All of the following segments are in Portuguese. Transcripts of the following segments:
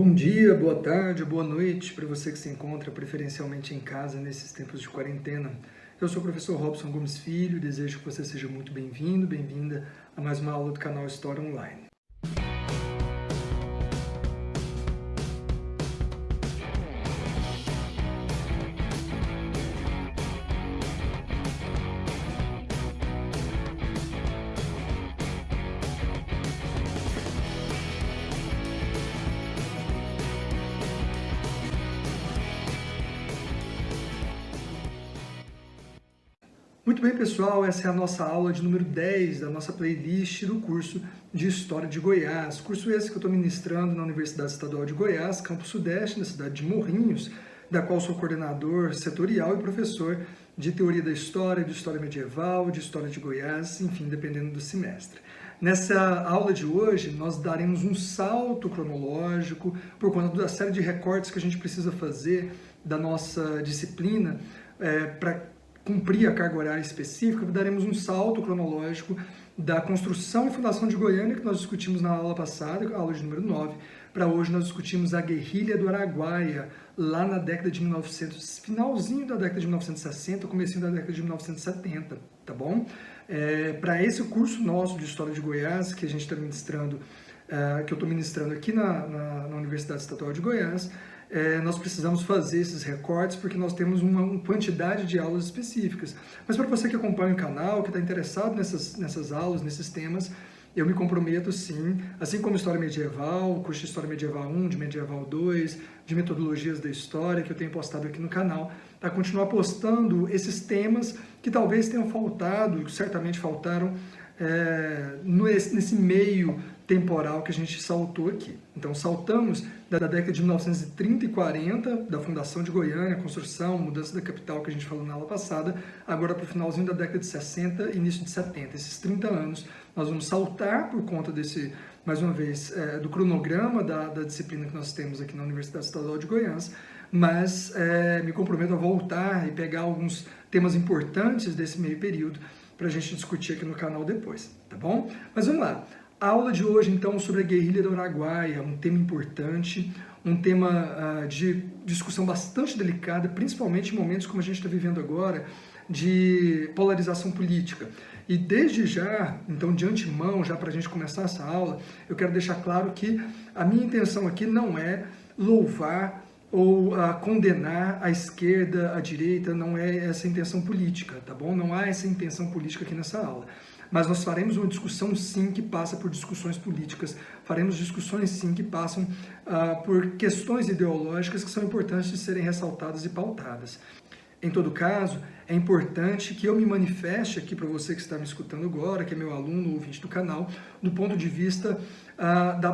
Bom dia, boa tarde, boa noite para você que se encontra preferencialmente em casa nesses tempos de quarentena. Eu sou o professor Robson Gomes Filho e desejo que você seja muito bem-vindo, bem-vinda a mais uma aula do canal História Online. Muito bem, pessoal, essa é a nossa aula de número 10 da nossa playlist do curso de História de Goiás. Curso esse que eu estou ministrando na Universidade Estadual de Goiás, Campus Sudeste, na cidade de Morrinhos, da qual sou coordenador setorial e professor de Teoria da História, de História Medieval, de História de Goiás, enfim, dependendo do semestre. Nessa aula de hoje, nós daremos um salto cronológico por conta da série de recortes que a gente precisa fazer da nossa disciplina para cumprir a carga horária específica. Daremos um salto cronológico da construção e fundação de Goiânia, que nós discutimos na aula passada, a aula de número 9, para hoje nós discutimos a guerrilha do Araguaia, lá na década de 1900, finalzinho da década de 1960, comecinho da década de 1970, tá bom? Para esse curso nosso de História de Goiás, que a gente está ministrando, que eu estou ministrando aqui na Universidade Estadual de Goiás, nós precisamos fazer esses recortes porque nós temos uma quantidade de aulas específicas. Mas para você que acompanha o canal, que está interessado nessas aulas, nesses temas, eu me comprometo sim, assim como História Medieval, curso de História Medieval 1, de Medieval 2, de Metodologias da História, que eu tenho postado aqui no canal, a continuar postando esses temas que talvez tenham faltado, que certamente faltaram, nesse meio temporal que a gente saltou aqui. Então, saltamos da década de 1930 e 40, da fundação de Goiânia, construção, mudança da capital que a gente falou na aula passada, agora para o finalzinho da década de 60 e início de 70. Esses 30 anos, nós vamos saltar por conta desse, mais uma vez, do cronograma da disciplina que nós temos aqui na Universidade Estadual de Goiás, mas me comprometo a voltar e pegar alguns temas importantes desse meio período para a gente discutir aqui no canal depois, tá bom? Mas vamos lá. A aula de hoje, então, sobre a guerrilha do Araguaia, um tema importante, um tema de discussão bastante delicada, principalmente em momentos como a gente está vivendo agora, de polarização política. E desde já, então, de antemão, já para a gente começar essa aula, eu quero deixar claro que a minha intenção aqui não é louvar ou condenar a esquerda, a direita, não é essa a intenção política, tá bom? Não há essa intenção política aqui nessa aula. Mas nós faremos uma discussão, sim, que passa por discussões políticas, faremos discussões, sim, que passam por questões ideológicas que são importantes de serem ressaltadas e pautadas. Em todo caso, é importante que eu me manifeste aqui para você que está me escutando agora, que é meu aluno, ouvinte do canal, do ponto de vista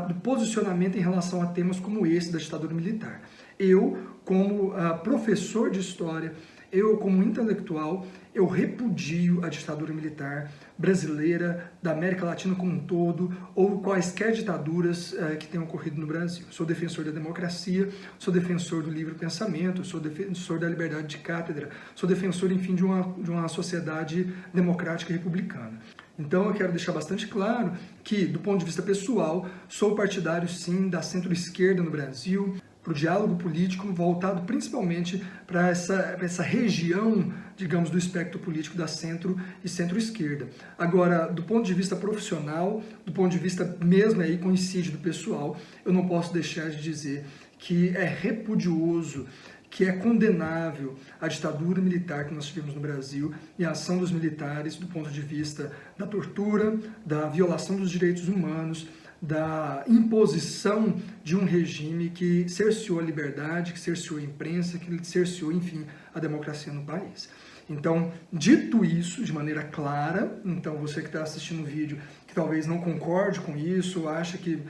do posicionamento em relação a temas como esse da ditadura militar. Eu, como professor de história, eu, como intelectual, eu repudio a ditadura militar brasileira, da América Latina como um todo, ou quaisquer ditaduras que tenham ocorrido no Brasil. Sou defensor da democracia, sou defensor do livre pensamento, sou defensor da liberdade de cátedra, sou defensor, enfim, de uma sociedade democrática e republicana. Então eu quero deixar bastante claro que, do ponto de vista pessoal, sou partidário, sim, da centro-esquerda no Brasil, para o diálogo político voltado principalmente para essa região, digamos, do espectro político da centro e centro-esquerda. Agora, do ponto de vista profissional, do ponto de vista mesmo aí coincide do pessoal, eu não posso deixar de dizer que é repudioso, que é condenável a ditadura militar que nós tivemos no Brasil e a ação dos militares do ponto de vista da tortura, da violação dos direitos humanos, da imposição de um regime que cerceou a liberdade, que cerceou a imprensa, que cerceou, enfim, a democracia no país. Então, dito isso de maneira clara, então você que está assistindo o vídeo, que talvez não concorde com isso, acha que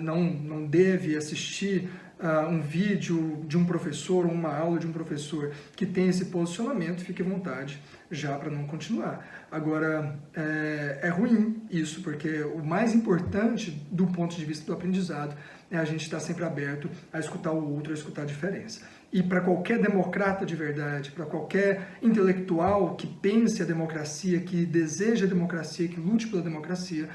não deve assistir um vídeo de um professor ou uma aula de um professor que tem esse posicionamento, fique à vontade já para não continuar. Agora, é ruim isso, porque o mais importante do ponto de vista do aprendizado é a gente estar sempre aberto a escutar o outro, a escutar a diferença. E para qualquer democrata de verdade, para qualquer intelectual que pense a democracia, que deseja a democracia, que lute pela democracia,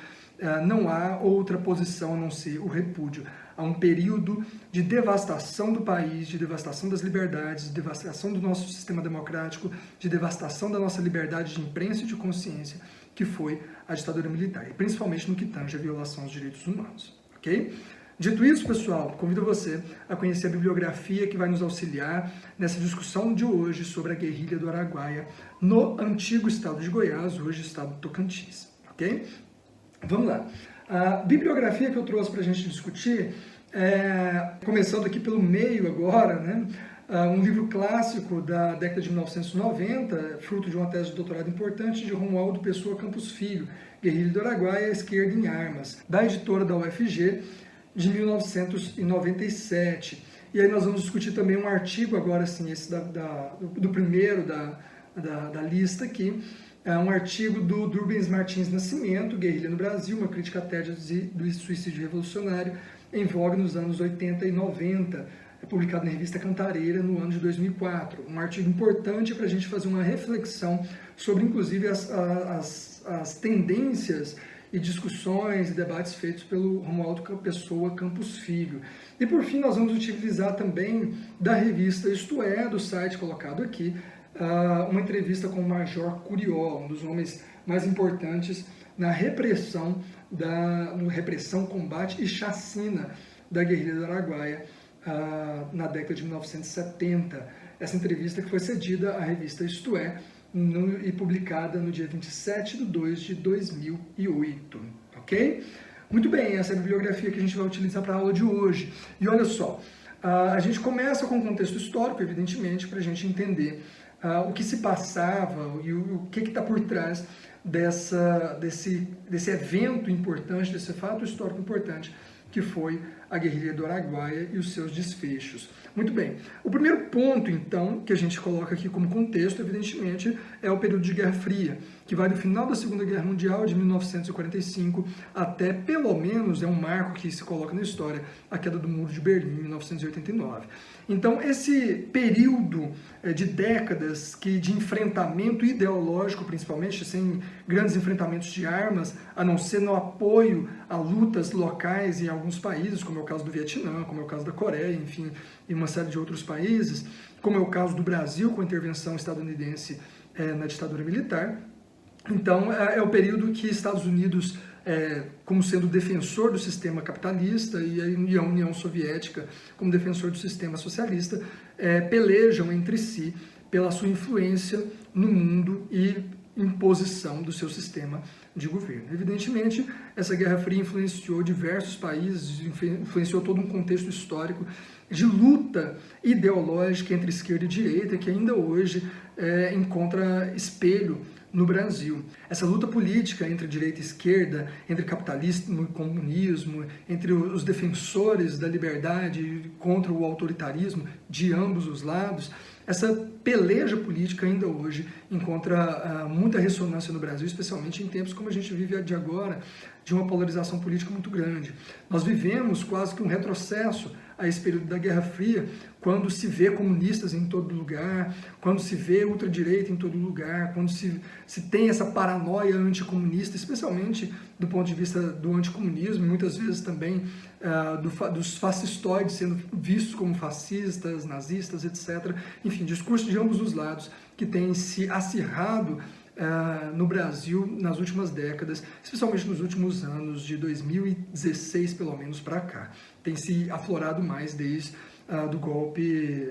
não há outra posição a não ser o repúdio a um período de devastação do país, de devastação das liberdades, de devastação do nosso sistema democrático, de devastação da nossa liberdade de imprensa e de consciência, que foi a ditadura militar, e principalmente no que tange a violação aos direitos humanos, ok? Dito isso, pessoal, convido você a conhecer a bibliografia que vai nos auxiliar nessa discussão de hoje sobre a guerrilha do Araguaia no antigo estado de Goiás, hoje estado do Tocantins, ok? Vamos lá. A bibliografia que eu trouxe para a gente discutir, começando aqui pelo meio agora, né? Um livro clássico da década de 1990, fruto de uma tese de doutorado importante, de Romualdo Pessoa Campos Filho, Guerrilha do Araguaia, Esquerda em Armas, da editora da UFG, de 1997. E aí nós vamos discutir também um artigo, agora sim, esse do primeiro da lista aqui, um artigo do Rubens Martins Nascimento, Guerrilha no Brasil, uma crítica à tese do suicídio revolucionário, em voga nos anos 80 e 90, publicado na revista Cantareira no ano de 2004. Um artigo importante para a gente fazer uma reflexão sobre, inclusive, as tendências e discussões e debates feitos pelo Romualdo Pessoa Campos Filho. E, por fim, nós vamos utilizar também da revista Isto É, do site colocado aqui, uma entrevista com o Major Curió, um dos homens mais importantes na repressão, combate e chacina da guerrilha do Araguaia na década de 1970. Essa entrevista que foi cedida à revista Isto É e publicada no dia 27 de 2 de 2008, ok? Muito bem, essa é a bibliografia que a gente vai utilizar para a aula de hoje. E olha só, a gente começa com o contexto histórico, evidentemente, para a gente entender o que se passava e o que está por trás desse evento importante, desse fato histórico importante, que foi a guerrilha do Araguaia e os seus desfechos. Muito bem, o primeiro ponto, então, que a gente coloca aqui como contexto, evidentemente, é o período de Guerra Fria, que vai do final da Segunda Guerra Mundial, de 1945, até, pelo menos, é um marco que se coloca na história, a queda do Muro de Berlim, em 1989. Então, esse período de décadas de enfrentamento ideológico, principalmente, sem grandes enfrentamentos de armas, a não ser no apoio a lutas locais em alguns países, como é o caso do Vietnã, como é o caso da Coreia, enfim, e uma série de outros países, como é o caso do Brasil, com a intervenção estadunidense na ditadura militar. Então, é o período que Estados Unidos, como sendo defensor do sistema capitalista, e a União Soviética, como defensor do sistema socialista, pelejam entre si pela sua influência no mundo e imposição do seu sistema de governo. Evidentemente, essa Guerra Fria influenciou diversos países, influenciou todo um contexto histórico de luta ideológica entre esquerda e direita, que ainda hoje encontra espelho no Brasil. Essa luta política entre direita e esquerda, entre capitalismo e comunismo, entre os defensores da liberdade contra o autoritarismo de ambos os lados, essa peleja política ainda hoje encontra muita ressonância no Brasil, especialmente em tempos como a gente vive de agora, de uma polarização política muito grande. Nós vivemos quase que um retrocesso a esse período da Guerra Fria, quando se vê comunistas em todo lugar, quando se vê ultradireita em todo lugar, quando se tem essa paranoia anticomunista, especialmente do ponto de vista do anticomunismo, muitas vezes também dos fascistoides sendo vistos como fascistas, nazistas, etc. Enfim, discurso de ambos os lados que tem se acirrado no Brasil nas últimas décadas, especialmente nos últimos anos, de 2016 pelo menos para cá. Tem se aflorado mais desde do golpe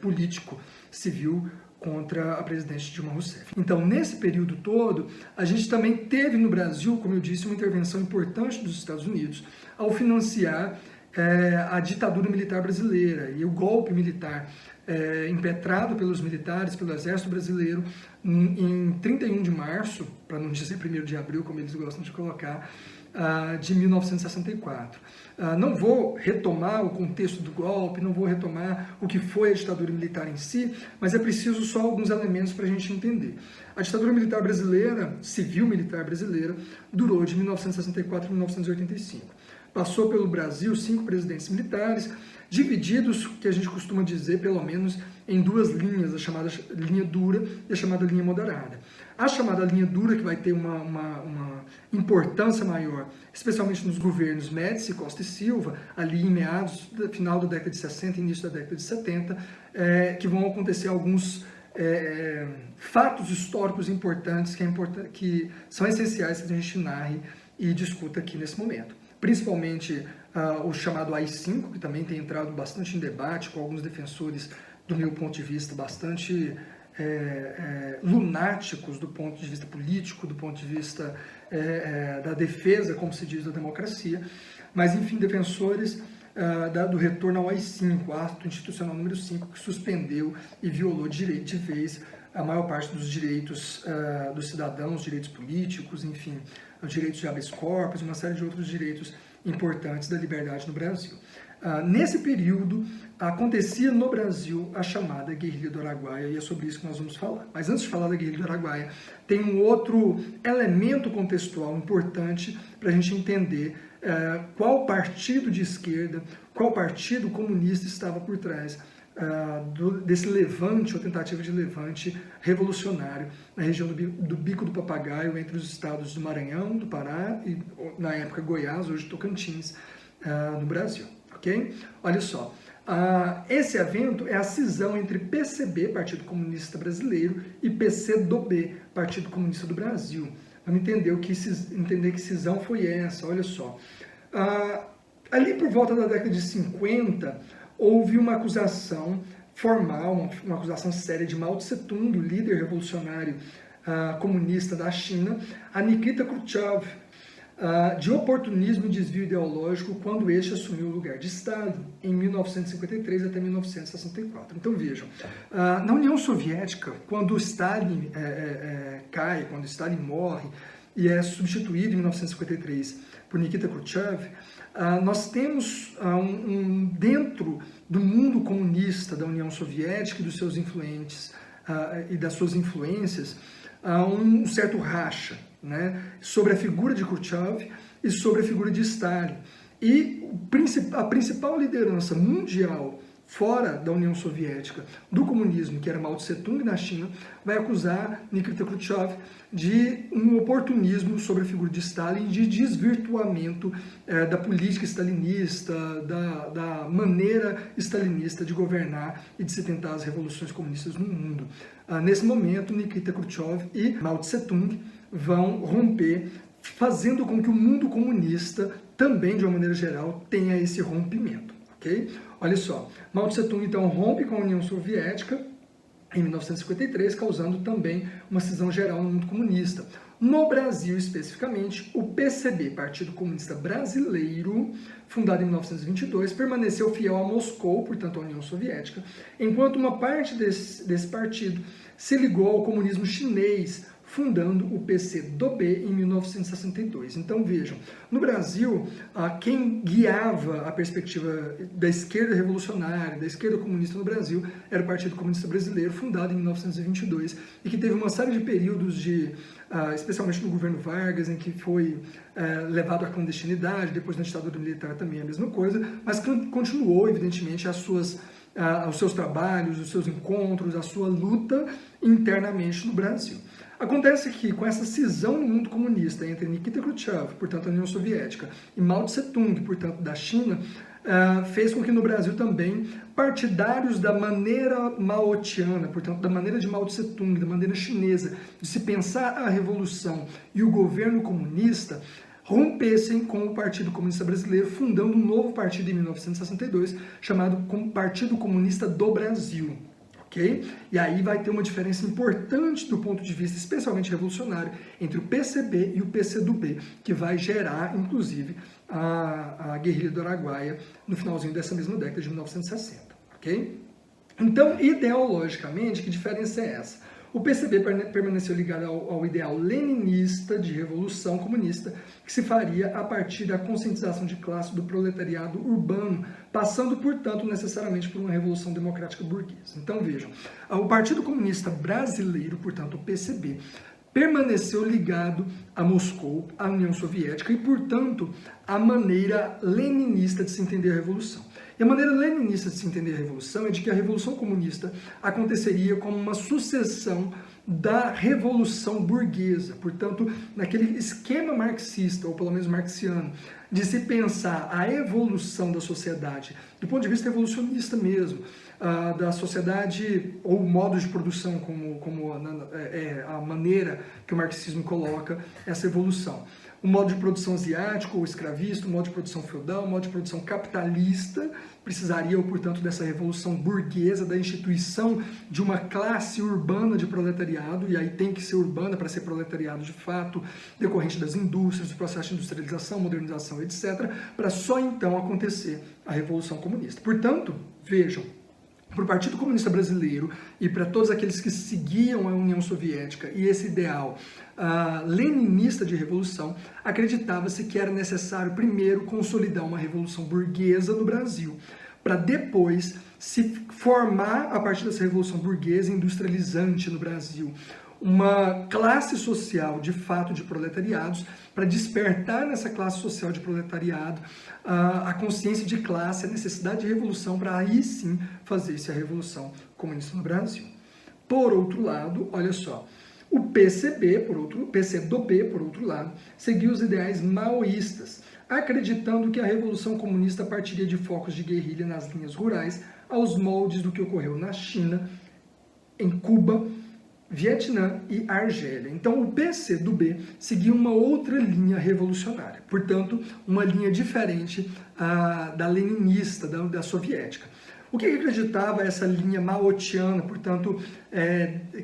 político civil contra a presidente Dilma Rousseff. Então, nesse período todo, a gente também teve no Brasil, como eu disse, uma intervenção importante dos Estados Unidos ao financiar a ditadura militar brasileira e o golpe militar impetrado pelos militares, pelo Exército Brasileiro, em 31 de março, para não dizer 1º de abril, como eles gostam de colocar, de 1964. Não vou retomar o contexto do golpe, não vou retomar o que foi a ditadura militar em si, mas é preciso só alguns elementos para a gente entender. A ditadura militar brasileira, civil militar brasileira, durou de 1964 a 1985. passou pelo Brasil 5 presidentes militares, divididos, que a gente costuma dizer, pelo menos, em 2 linhas, a chamada linha dura e a chamada linha moderada. A chamada linha dura, que vai ter uma importância maior, especialmente nos governos Médici, Costa e Silva, ali em meados, final da década de 60 e início da década de 70, que vão acontecer alguns fatos históricos importantes que são essenciais que a gente narre e discuta aqui nesse momento. Principalmente o chamado AI-5, que também tem entrado bastante em debate com alguns defensores, do meu ponto de vista, bastante lunáticos do ponto de vista político, do ponto de vista da defesa, como se diz, da democracia, mas, enfim, defensores do retorno ao AI-5, ato institucional número 5, que suspendeu e violou de vez a maior parte dos direitos dos cidadãos, direitos políticos, enfim, os direitos de habeas corpus, uma série de outros direitos importantes da liberdade no Brasil. Nesse período, acontecia no Brasil a chamada Guerrilha do Araguaia, e é sobre isso que nós vamos falar. Mas antes de falar da Guerrilha do Araguaia, tem um outro elemento contextual importante para a gente entender qual partido de esquerda, qual partido comunista estava por trás desse levante, ou tentativa de levante revolucionário na região do Bico do Papagaio, entre os estados do Maranhão, do Pará e, na época, Goiás, hoje Tocantins, no Brasil. Okay? Olha só, esse evento é a cisão entre PCB, Partido Comunista Brasileiro, e PCdoB, Partido Comunista do Brasil. Vamos entender que cisão foi essa, olha só. Ali por volta da década de 50, houve uma acusação formal, uma acusação séria de Mao Tse-tung, o líder revolucionário comunista da China, a Nikita Khrushchev, de oportunismo e desvio ideológico quando este assumiu o lugar de Stalin em 1953 até 1964. Então vejam, na União Soviética, quando Stalin cai, quando Stalin morre e é substituído em 1953 por Nikita Khrushchev, nós temos dentro do mundo comunista da União Soviética e dos seus influentes e das suas influências um certo racha, né, sobre a figura de Khrushchev e sobre a figura de Stalin. E a principal liderança mundial fora da União Soviética do comunismo, que era Mao Tse-tung na China, vai acusar Nikita Khrushchev de um oportunismo sobre a figura de Stalin, de desvirtuamento da política stalinista, da maneira stalinista de governar e de se tentar as revoluções comunistas no mundo. Nesse momento, Nikita Khrushchev e Mao Tse-tung vão romper, fazendo com que o mundo comunista também, de uma maneira geral, tenha esse rompimento. Okay? Olha só, Mao Tse-tung então rompe com a União Soviética em 1953, causando também uma cisão geral no mundo comunista. No Brasil, especificamente, o PCB, Partido Comunista Brasileiro, fundado em 1922, permaneceu fiel a Moscou, portanto à União Soviética, enquanto uma parte desse partido se ligou ao comunismo chinês, fundando o PCdoB em 1962. Então vejam, no Brasil, quem guiava a perspectiva da esquerda revolucionária, da esquerda comunista no Brasil, era o Partido Comunista Brasileiro, fundado em 1922, e que teve uma série de períodos especialmente no governo Vargas, em que foi levado à clandestinidade, depois na ditadura militar também a mesma coisa, mas continuou, evidentemente, os seus trabalhos, os seus encontros, a sua luta internamente no Brasil. Acontece que, com essa cisão no mundo comunista entre Nikita Khrushchev, portanto, a União Soviética, e Mao Tse-tung, portanto, da China, fez com que no Brasil também partidários da maneira maotiana, portanto, da maneira de Mao Tse-tung, da maneira chinesa, de se pensar a revolução e o governo comunista, rompessem com o Partido Comunista Brasileiro, fundando um novo partido em 1962, chamado Partido Comunista do Brasil. Okay? E aí vai ter uma diferença importante do ponto de vista, especialmente revolucionário, entre o PCB e o PCdoB, que vai gerar, inclusive, a Guerrilha do Araguaia no finalzinho dessa mesma década de 1960. Okay? Então, ideologicamente, que diferença é essa? O PCB permaneceu ligado ao ideal leninista de revolução comunista, que se faria a partir da conscientização de classe do proletariado urbano, passando, portanto, necessariamente por uma revolução democrática burguesa. Então, vejam, o Partido Comunista Brasileiro, portanto, o PCB, permaneceu ligado a Moscou, à União Soviética e, portanto, à maneira leninista de se entender a Revolução. E a maneira leninista de se entender a Revolução é de que a Revolução Comunista aconteceria como uma sucessão da Revolução Burguesa, portanto, naquele esquema marxista, ou pelo menos marxiano, de se pensar a evolução da sociedade, do ponto de vista evolucionista mesmo, da sociedade ou modo de produção, como a maneira que o marxismo coloca essa evolução. O modo de produção asiático ou escravista, o modo de produção feudal, o modo de produção capitalista, precisaria, portanto, dessa revolução burguesa, da instituição de uma classe urbana de proletariado, e aí tem que ser urbana para ser proletariado de fato, decorrente das indústrias, do processo de industrialização, modernização, etc., para só então acontecer a Revolução Comunista. Portanto, vejam, para o Partido Comunista Brasileiro e para todos aqueles que seguiam a União Soviética e esse ideal leninista de revolução, acreditava-se que era necessário primeiro consolidar uma revolução burguesa no Brasil, para depois se formar, a partir dessa revolução burguesa industrializante no Brasil, uma classe social de fato de proletariados, para despertar nessa classe social de proletariado a consciência de classe, a necessidade de revolução, para aí sim fazer-se a revolução comunista no Brasil. Por outro lado, olha só, o PCB, PCdoB, por outro lado, seguiu os ideais maoístas, acreditando que a revolução comunista partiria de focos de guerrilha nas linhas rurais, aos moldes do que ocorreu na China, em Cuba, Vietnã e Argélia. Então, o PCdoB seguia uma outra linha revolucionária, portanto, uma linha diferente da leninista, da soviética. O que acreditava essa linha maotiana, portanto,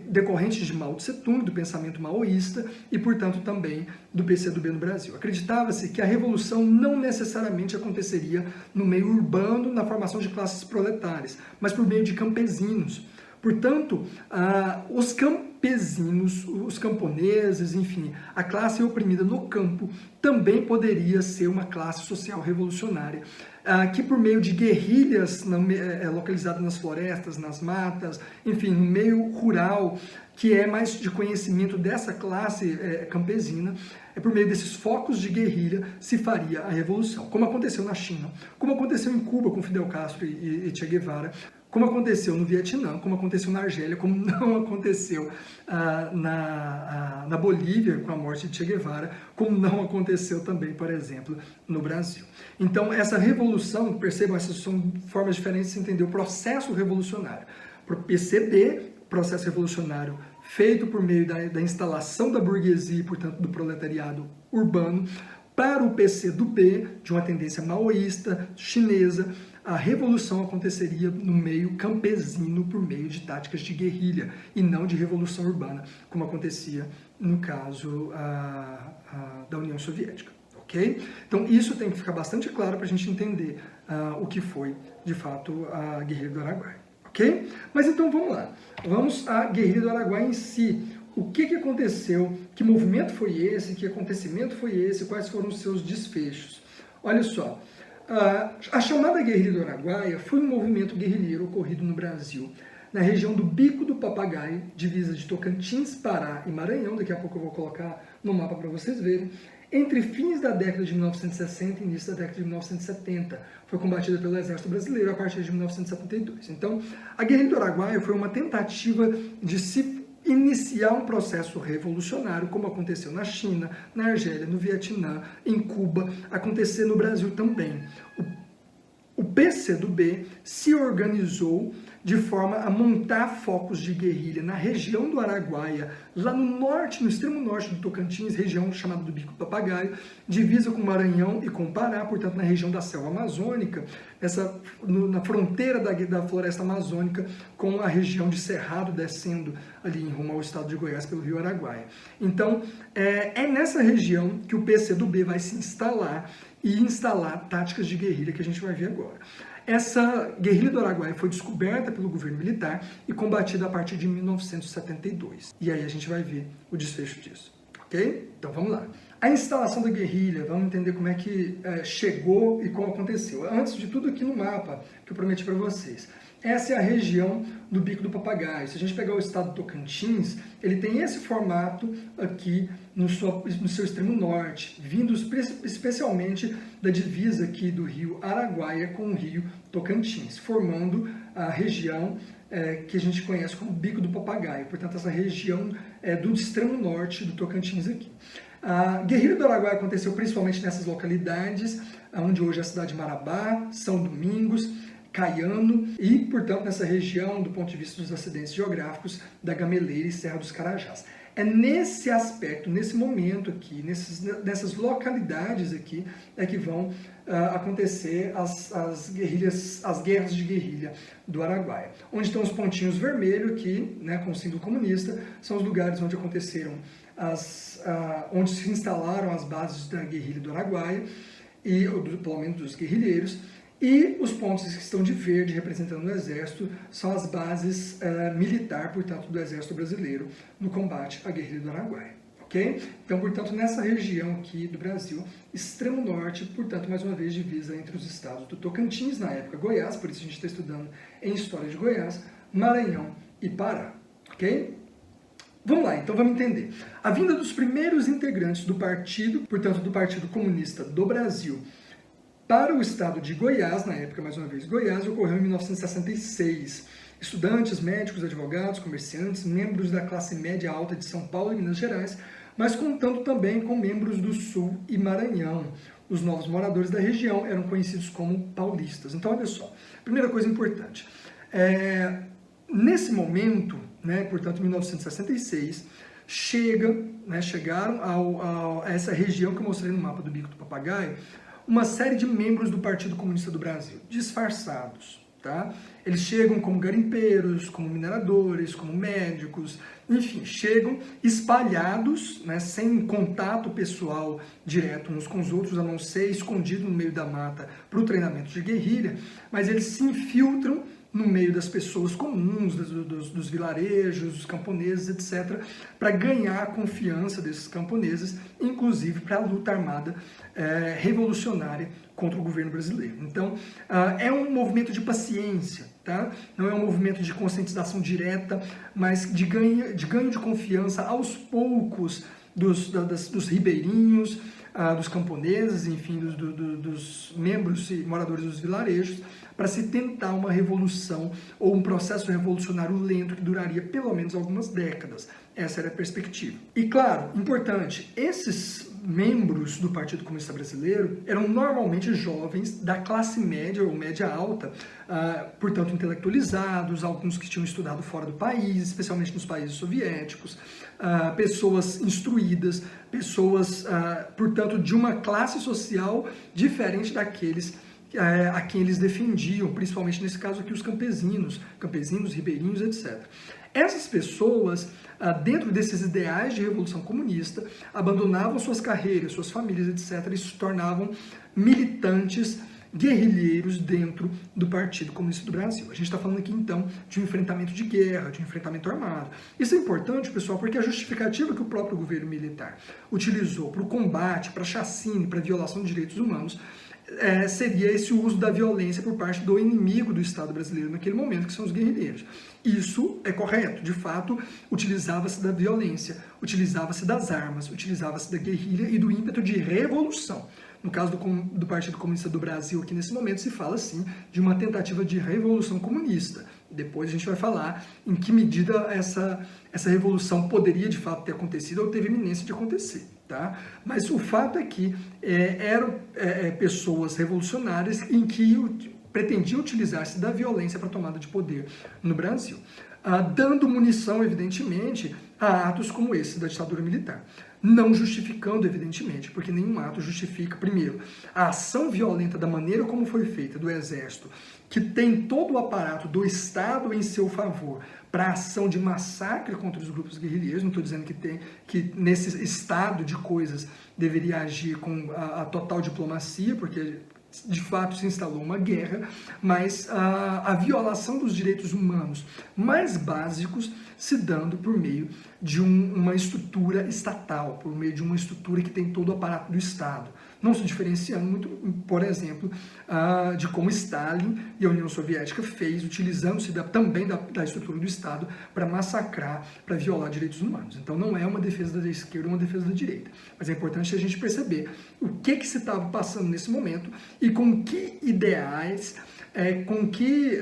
decorrente de Mao Tse-tung, do pensamento maoísta, e, portanto, também do PCdoB no Brasil? Acreditava-se que a revolução não necessariamente aconteceria no meio urbano, na formação de classes proletárias, mas por meio de campesinos. Portanto, os campesinos, os camponeses, enfim, a classe oprimida no campo também poderia ser uma classe social revolucionária, que por meio de guerrilhas localizadas nas florestas, nas matas, enfim, no meio rural, que é mais de conhecimento dessa classe campesina, por meio desses focos de guerrilha se faria a revolução, como aconteceu na China, como aconteceu em Cuba com Fidel Castro e Che Guevara, como aconteceu no Vietnã, como aconteceu na Argélia, como não aconteceu na Bolívia com a morte de Che Guevara, como não aconteceu também, por exemplo, no Brasil. Então, essa revolução, percebam, essas são formas diferentes de se entender o processo revolucionário. Para o PCB, processo revolucionário feito por meio da instalação da burguesia, portanto, do proletariado urbano. Para o PCdoB, de uma tendência maoísta, chinesa, a revolução aconteceria no meio campesino por meio de táticas de guerrilha e não de revolução urbana, como acontecia no caso da União Soviética, ok? Então isso tem que ficar bastante claro para a gente entender o que foi, de fato, a Guerrilha do Araguaia, ok? Mas então vamos lá, vamos à Guerrilha do Araguaia em si. O que aconteceu? Que movimento foi esse? Que acontecimento foi esse? Quais foram os seus desfechos? Olha só, a chamada Guerrilha do Araguaia foi um movimento guerrilheiro ocorrido no Brasil, na região do Bico do Papagaio, divisa de Tocantins, Pará e Maranhão, daqui a pouco eu vou colocar no mapa para vocês verem, entre fins da década de 1960 e início da década de 1970. Foi combatida pelo Exército Brasileiro a partir de 1972. Então, a Guerrilha do Araguaia foi uma tentativa de se iniciar um processo revolucionário, como aconteceu na China, na Argélia, no Vietnã, em Cuba, acontecer no Brasil também. O PCdoB se organizou de forma a montar focos de guerrilha na região do Araguaia, lá no norte, no extremo norte do Tocantins, região chamada do Bico do Papagaio, divisa com o Maranhão e com o Pará, portanto na região da selva amazônica, na fronteira da floresta amazônica, com a região de Cerrado descendo ali em rumo ao estado de Goiás pelo rio Araguaia. Então, é nessa região que o PCdoB vai se instalar e instalar táticas de guerrilha que a gente vai ver agora. Essa Guerrilha do Araguaia foi descoberta pelo governo militar e combatida a partir de 1972. E aí a gente vai ver o desfecho disso, ok? Então vamos lá. A instalação da guerrilha, vamos entender como é que chegou e como aconteceu. Antes de tudo, aqui no mapa que eu prometi para vocês. Essa é a região do Bico do Papagaio. Se a gente pegar o estado do Tocantins, ele tem esse formato aqui no seu extremo norte, vindo especialmente da divisa aqui do rio Araguaia com o rio Tocantins, formando a região que a gente conhece como Bico do Papagaio. Portanto, essa região do extremo norte do Tocantins aqui. A guerrilha do Araguaia aconteceu principalmente nessas localidades, onde hoje é a cidade de Marabá, São Domingos, Caiano e, portanto, nessa região, do ponto de vista dos acidentes geográficos, da Gameleira e Serra dos Carajás. É nesse aspecto, nesse momento aqui, nessas localidades aqui, que vão acontecer as guerras de guerrilha do Araguaia. Onde estão os pontinhos vermelhos aqui, né, com o símbolo comunista, são os lugares onde aconteceram, onde se instalaram as bases da guerrilha do Araguaia, pelo menos dos guerrilheiros. E os pontos que estão de verde, representando o Exército, são as bases militar, portanto, do Exército Brasileiro no combate à guerrilha do Araguaia. Ok? Então, portanto, nessa região aqui do Brasil, extremo norte, portanto, mais uma vez, divisa entre os estados do Tocantins, na época Goiás, por isso a gente está estudando em História de Goiás, Maranhão e Pará. Ok? Vamos lá, então vamos entender. A vinda dos primeiros integrantes do partido, portanto, do Partido Comunista do Brasil, para o estado de Goiás, na época, mais uma vez, Goiás, ocorreu em 1966. Estudantes, médicos, advogados, comerciantes, membros da classe média alta de São Paulo e Minas Gerais, mas contando também com membros do Sul e Maranhão. Os novos moradores da região eram conhecidos como paulistas. Então, olha só, primeira coisa importante. Nesse momento, né, portanto, em 1966, chegaram a essa região que eu mostrei no mapa do Bico do Papagaio, uma série de membros do Partido Comunista do Brasil, disfarçados, tá? Eles chegam como garimpeiros, como mineradores, como médicos, enfim, chegam espalhados, né, sem contato pessoal direto uns com os outros, a não ser escondido no meio da mata para o treinamento de guerrilha, mas eles se infiltram no meio das pessoas comuns, dos vilarejos, dos camponeses, etc., para ganhar a confiança desses camponeses, inclusive para a luta armada revolucionária contra o governo brasileiro. Então, é um movimento de paciência, tá? Não é um movimento de conscientização direta, mas de ganho de confiança aos poucos dos ribeirinhos, dos camponeses, enfim, dos membros e moradores dos vilarejos, para se tentar uma revolução ou um processo revolucionário lento que duraria pelo menos algumas décadas. Essa era a perspectiva. E claro, importante, esses membros do Partido Comunista Brasileiro eram normalmente jovens da classe média ou média alta, portanto intelectualizados, alguns que tinham estudado fora do país, especialmente nos países soviéticos, pessoas instruídas, pessoas, portanto, de uma classe social diferente daqueles a quem eles defendiam, principalmente nesse caso aqui os campesinos, ribeirinhos, etc. Essas pessoas, dentro desses ideais de revolução comunista, abandonavam suas carreiras, suas famílias, etc., e se tornavam militantes guerrilheiros dentro do Partido Comunista do Brasil. A gente está falando aqui, então, de um enfrentamento de guerra, de um enfrentamento armado. Isso é importante, pessoal, porque a justificativa que o próprio governo militar utilizou para o combate, para a chacina, para a violação de direitos humanos, seria esse uso da violência por parte do inimigo do Estado brasileiro naquele momento, que são os guerrilheiros. Isso é correto, de fato, utilizava-se da violência, utilizava-se das armas, utilizava-se da guerrilha e do ímpeto de revolução. No caso do Partido Comunista do Brasil, aqui nesse momento, se fala, sim, de uma tentativa de revolução comunista. Depois a gente vai falar em que medida essa revolução poderia, de fato, ter acontecido ou teve iminência de acontecer. Tá? Mas o fato é que eram pessoas revolucionárias em que pretendiam utilizar-se da violência para a tomada de poder no Brasil, dando munição, evidentemente, a atos como esse da ditadura militar. Não justificando, evidentemente, porque nenhum ato justifica, primeiro, a ação violenta da maneira como foi feita do Exército, que tem todo o aparato do Estado em seu favor para a ação de massacre contra os grupos guerrilheiros. Não estou dizendo que nesse estado de coisas deveria agir com a total diplomacia, porque de fato se instalou uma guerra, mas a violação dos direitos humanos mais básicos se dando por meio de uma estrutura estatal, por meio de uma estrutura que tem todo o aparato do Estado, não se diferenciando muito, por exemplo, de como Stalin e a União Soviética fez, utilizando-se também da estrutura do Estado para massacrar, para violar direitos humanos. Então não é uma defesa da esquerda, uma defesa da direita, mas é importante a gente perceber o que se estava passando nesse momento e com que ideais, com que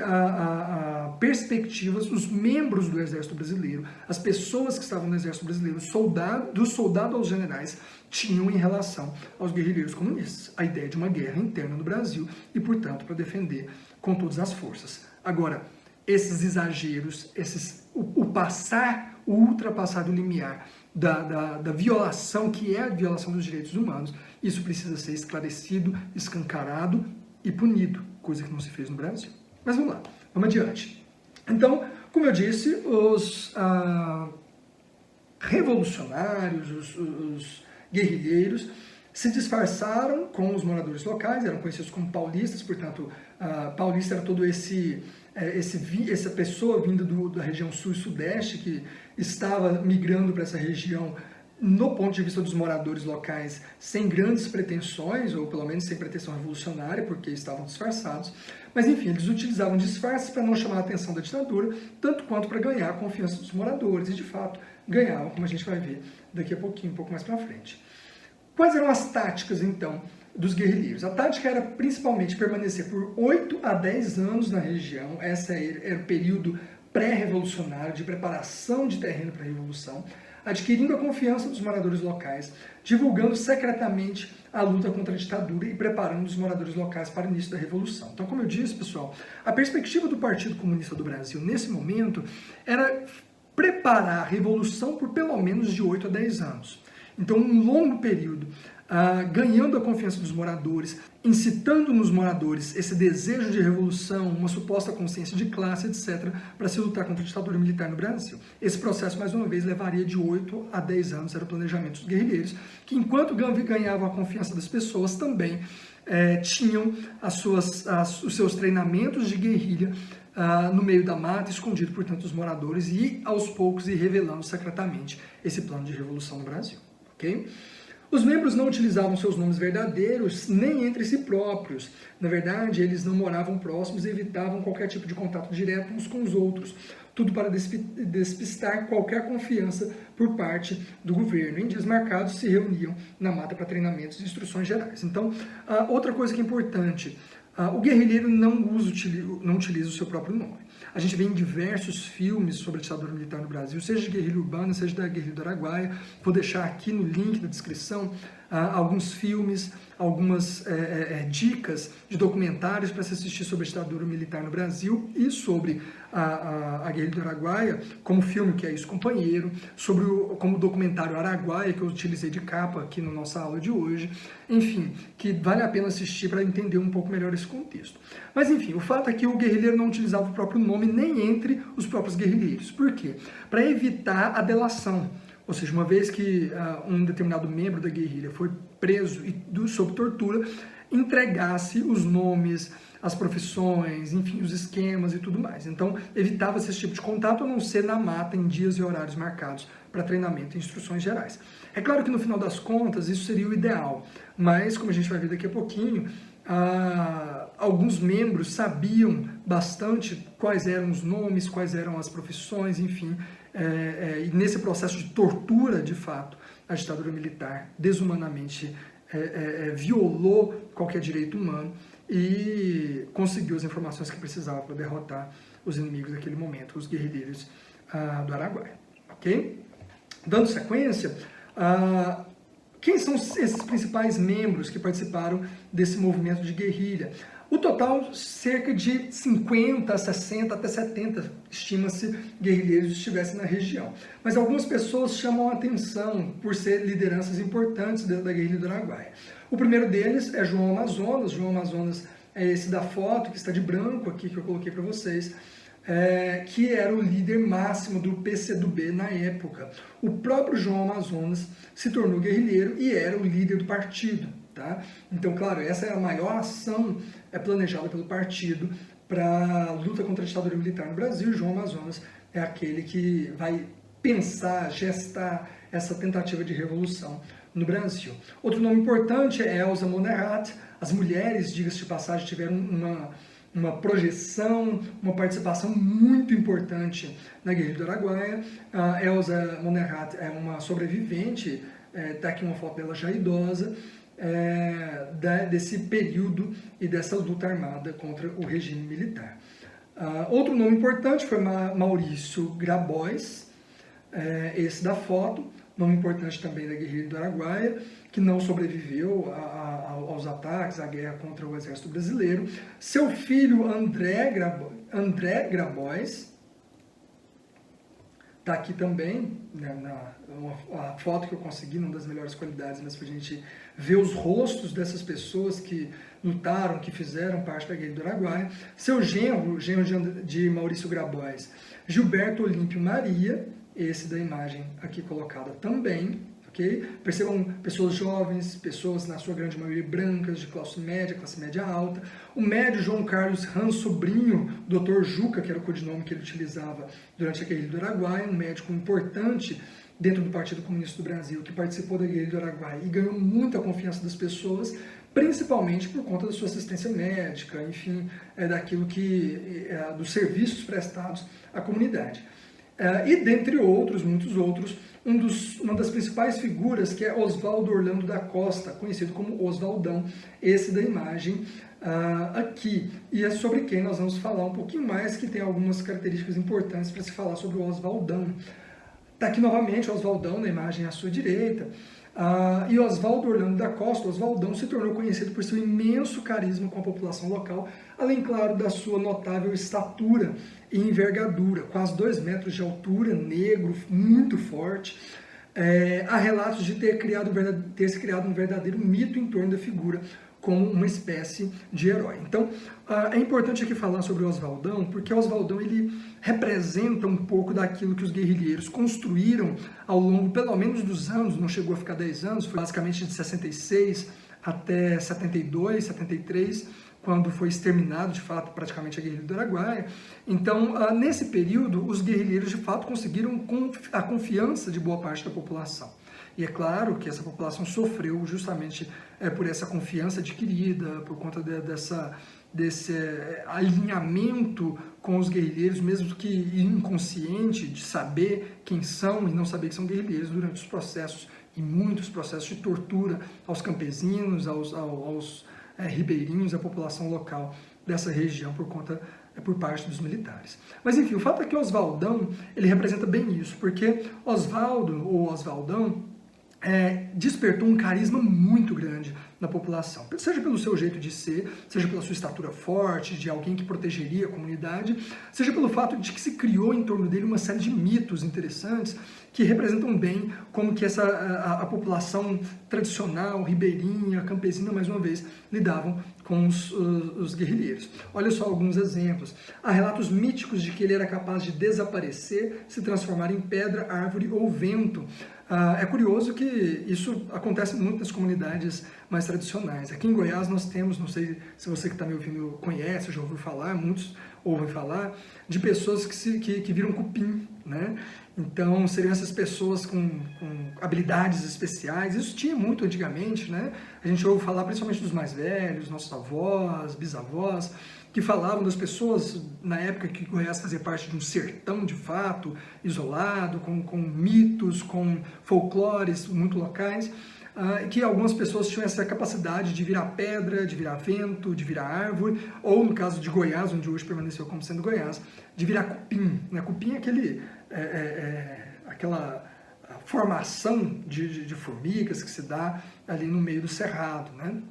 perspectivas os membros do Exército Brasileiro, as pessoas que estavam no Exército Brasileiro, do soldado aos generais, tinham em relação aos guerrilheiros comunistas. A ideia de uma guerra interna no Brasil e, portanto, para defender com todas as forças. Agora, esses exageros, o ultrapassar do limiar da violação, que é a violação dos direitos humanos, isso precisa ser esclarecido, escancarado e punido, coisa que não se fez no Brasil. Mas vamos lá, vamos adiante. Então, como eu disse, os revolucionários, os guerrilheiros, se disfarçaram com os moradores locais, eram conhecidos como paulistas, portanto, paulista era todo essa pessoa vinda da região sul e sudeste, que estava migrando para essa região no ponto de vista dos moradores locais, sem grandes pretensões, ou pelo menos sem pretensão revolucionária, porque estavam disfarçados. Mas, enfim, eles utilizavam disfarces para não chamar a atenção da ditadura, tanto quanto para ganhar a confiança dos moradores, e, de fato, ganhavam, como a gente vai ver daqui a pouquinho, um pouco mais para frente. Quais eram as táticas, então, dos guerrilheiros? A tática era, principalmente, permanecer por 8 a 10 anos na região. Esse era o período pré-revolucionário, de preparação de terreno para a Revolução, adquirindo a confiança dos moradores locais, divulgando secretamente a luta contra a ditadura e preparando os moradores locais para o início da Revolução. Então, como eu disse, pessoal, a perspectiva do Partido Comunista do Brasil, nesse momento, era preparar a Revolução por pelo menos de 8 a 10 anos. Então, um longo período, ganhando a confiança dos moradores, incitando nos moradores esse desejo de revolução, uma suposta consciência de classe, etc., para se lutar contra a ditadura militar no Brasil. Esse processo, mais uma vez, levaria de 8 a 10 anos, era o planejamento dos guerrilheiros, que enquanto ganhavam a confiança das pessoas, também tinham os seus treinamentos de guerrilha no meio da mata, escondido, portanto, dos moradores, e aos poucos ir revelando secretamente esse plano de revolução no Brasil. Okay? Os membros não utilizavam seus nomes verdadeiros nem entre si próprios. Na verdade, eles não moravam próximos e evitavam qualquer tipo de contato direto uns com os outros. Tudo para despistar qualquer confiança por parte do governo. Em dias marcados, se reuniam na mata para treinamentos e instruções gerais. Então, outra coisa que é importante, o guerrilheiro não utiliza o seu próprio nome. A gente vê em diversos filmes sobre a ditadura militar no Brasil, seja de guerrilha urbana, seja da guerrilha do Araguaia. Vou deixar aqui no link da descrição alguns filmes, algumas dicas de documentários para se assistir sobre a ditadura militar no Brasil e sobre a guerrilha do Araguaia, como filme que é Isso Companheiro, como documentário Araguaia, que eu utilizei de capa aqui na nossa aula de hoje. Enfim, que vale a pena assistir para entender um pouco melhor esse contexto. Mas enfim, o fato é que o guerrilheiro não utilizava o próprio nome nem entre os próprios guerrilheiros. Por quê? Para evitar a delação. Ou seja, uma vez que um determinado membro da guerrilha foi preso e sob tortura, entregasse os nomes, as profissões, enfim, os esquemas e tudo mais. Então, evitava-se esse tipo de contato, a não ser na mata, em dias e horários marcados para treinamento e instruções gerais. É claro que no final das contas isso seria o ideal, mas como a gente vai ver daqui a pouquinho, alguns membros sabiam bastante quais eram os nomes, quais eram as profissões, enfim, e nesse processo de tortura, de fato, a ditadura militar desumanamente violou qualquer direito humano e conseguiu as informações que precisava para derrotar os inimigos daquele momento, os guerrilheiros do Araguaia. Ok? Dando sequência, quem são esses principais membros que participaram desse movimento de guerrilha? O total, cerca de 50, 60, até 70, estima-se, guerrilheiros estivessem na região. Mas algumas pessoas chamam a atenção por ser lideranças importantes dentro da guerrilha do Araguaia. O primeiro deles é João Amazonas. João Amazonas é esse da foto, que está de branco aqui, que eu coloquei para vocês, que era o líder máximo do PCdoB na época. O próprio João Amazonas se tornou guerrilheiro e era o líder do partido. tá? Então, claro, essa é a maior ação planejada pelo partido para a luta contra a ditadura militar no Brasil. João Amazonas é aquele que vai pensar, gestar essa tentativa de revolução no Brasil. Outro nome importante é Elza Monserrat. As mulheres, diga-se de passagem, tiveram uma projeção, uma participação muito importante na Guerrilha do Araguaia. A Elza Monserrat é uma sobrevivente, está aqui uma foto dela já idosa, desse período e dessa luta armada contra o regime militar. Outro nome importante foi Maurício Grabois, esse da foto, nome importante também da Guerrilha do Araguaia, que não sobreviveu aos ataques, à guerra contra o exército brasileiro. Seu filho André Grabois está aqui também, né, a foto que eu consegui, não das melhores qualidades, mas para a gente ver os rostos dessas pessoas que lutaram, que fizeram parte da Guerrilha do Araguaia. Seu genro de Maurício Grabois, Gilberto Olímpio Maria, esse da imagem aqui colocada também, ok? Percebam pessoas jovens, pessoas na sua grande maioria brancas, de classe média alta. O médio João Carlos Ran, sobrinho do Dr. Juca, que era o codinome que ele utilizava durante a Guerrilha do Araguaia, um médico importante dentro do Partido Comunista do Brasil, que participou da Guerrilha do Araguaia e ganhou muita confiança das pessoas, principalmente por conta da sua assistência médica, enfim, daquilo dos serviços prestados à comunidade. E dentre outros, muitos outros, uma das principais figuras, que é Oswaldo Orlando da Costa, conhecido como Oswaldão, esse da imagem aqui. E é sobre quem nós vamos falar um pouquinho mais, que tem algumas características importantes para se falar sobre o Oswaldão. Está aqui novamente o Oswaldão na imagem à sua direita. E Oswaldo Orlando da Costa, Oswaldão, se tornou conhecido por seu imenso carisma com a população local, além, claro, da sua notável estatura e envergadura, quase 2 metros de altura, negro, muito forte. Há relatos de ter se criado um verdadeiro mito em torno da figura, como uma espécie de herói. Então, é importante aqui falar sobre o Oswaldão, porque o Oswaldão ele representa um pouco daquilo que os guerrilheiros construíram ao longo, pelo menos, dos anos, não chegou a ficar 10 anos, foi basicamente de 66 até 72, 73, quando foi exterminado, de fato, praticamente a Guerrilha do Araguaia. Então, nesse período, os guerrilheiros, de fato, conseguiram a confiança de boa parte da população. E é claro que essa população sofreu justamente por essa confiança adquirida, por conta desse alinhamento com os guerrilheiros, mesmo que inconsciente, de saber quem são e não saber que são guerrilheiros durante os processos, e muitos processos de tortura aos campesinos, aos ribeirinhos, à população local dessa região por parte dos militares. Mas enfim, o fato é que Oswaldão, ele representa bem isso, porque Oswaldo, ou Oswaldão, despertou um carisma muito grande na população, seja pelo seu jeito de ser, seja pela sua estatura forte, de alguém que protegeria a comunidade, seja pelo fato de que se criou em torno dele uma série de mitos interessantes que representam bem como que a população tradicional, ribeirinha, campesina, mais uma vez, lidavam com os guerrilheiros. Olha só alguns exemplos. Há relatos míticos de que ele era capaz de desaparecer, se transformar em pedra, árvore ou vento. É curioso que isso acontece muito nas comunidades mais tradicionais. Aqui em Goiás nós temos, não sei se você que está me ouvindo conhece, já ouviu falar, muitos ouvem falar, de pessoas que viram cupim, né? Então seriam essas pessoas com habilidades especiais. Isso tinha muito antigamente, né? A gente ouve falar principalmente dos mais velhos, nossos avós, bisavós, que falavam das pessoas na época que Goiás fazia parte de um sertão de fato, isolado, com mitos, com folclores muito locais, que algumas pessoas tinham essa capacidade de virar pedra, de virar vento, de virar árvore, ou no caso de Goiás, onde hoje permaneceu como sendo Goiás, de virar cupim. Né? Cupim é aquela formação de formigas que se dá ali no meio do cerrado. Né?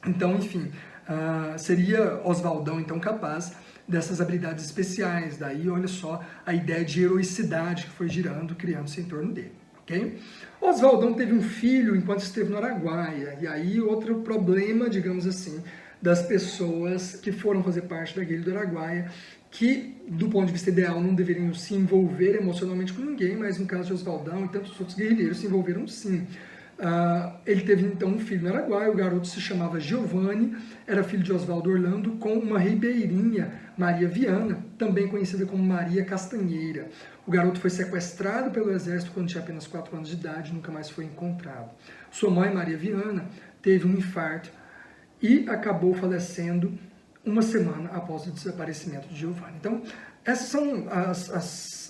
Então, enfim, seria Oswaldão, então, capaz dessas habilidades especiais. Daí, olha só, a ideia de heroicidade que foi criando-se em torno dele. Okay? Oswaldão teve um filho enquanto esteve no Araguaia. E aí, outro problema, digamos assim, das pessoas que foram fazer parte da Guerrilha do Araguaia, que, do ponto de vista ideal, não deveriam se envolver emocionalmente com ninguém, mas no caso de Oswaldão e tantos outros guerrilheiros se envolveram sim. Ele teve então um filho no Araguaia, o garoto se chamava Giovanni, era filho de Oswaldo Orlando, com uma ribeirinha, Maria Viana, também conhecida como Maria Castanheira. O garoto foi sequestrado pelo exército quando tinha apenas 4 anos de idade, nunca mais foi encontrado. Sua mãe, Maria Viana, teve um infarto e acabou falecendo uma semana após o desaparecimento de Giovanni. Então, essas são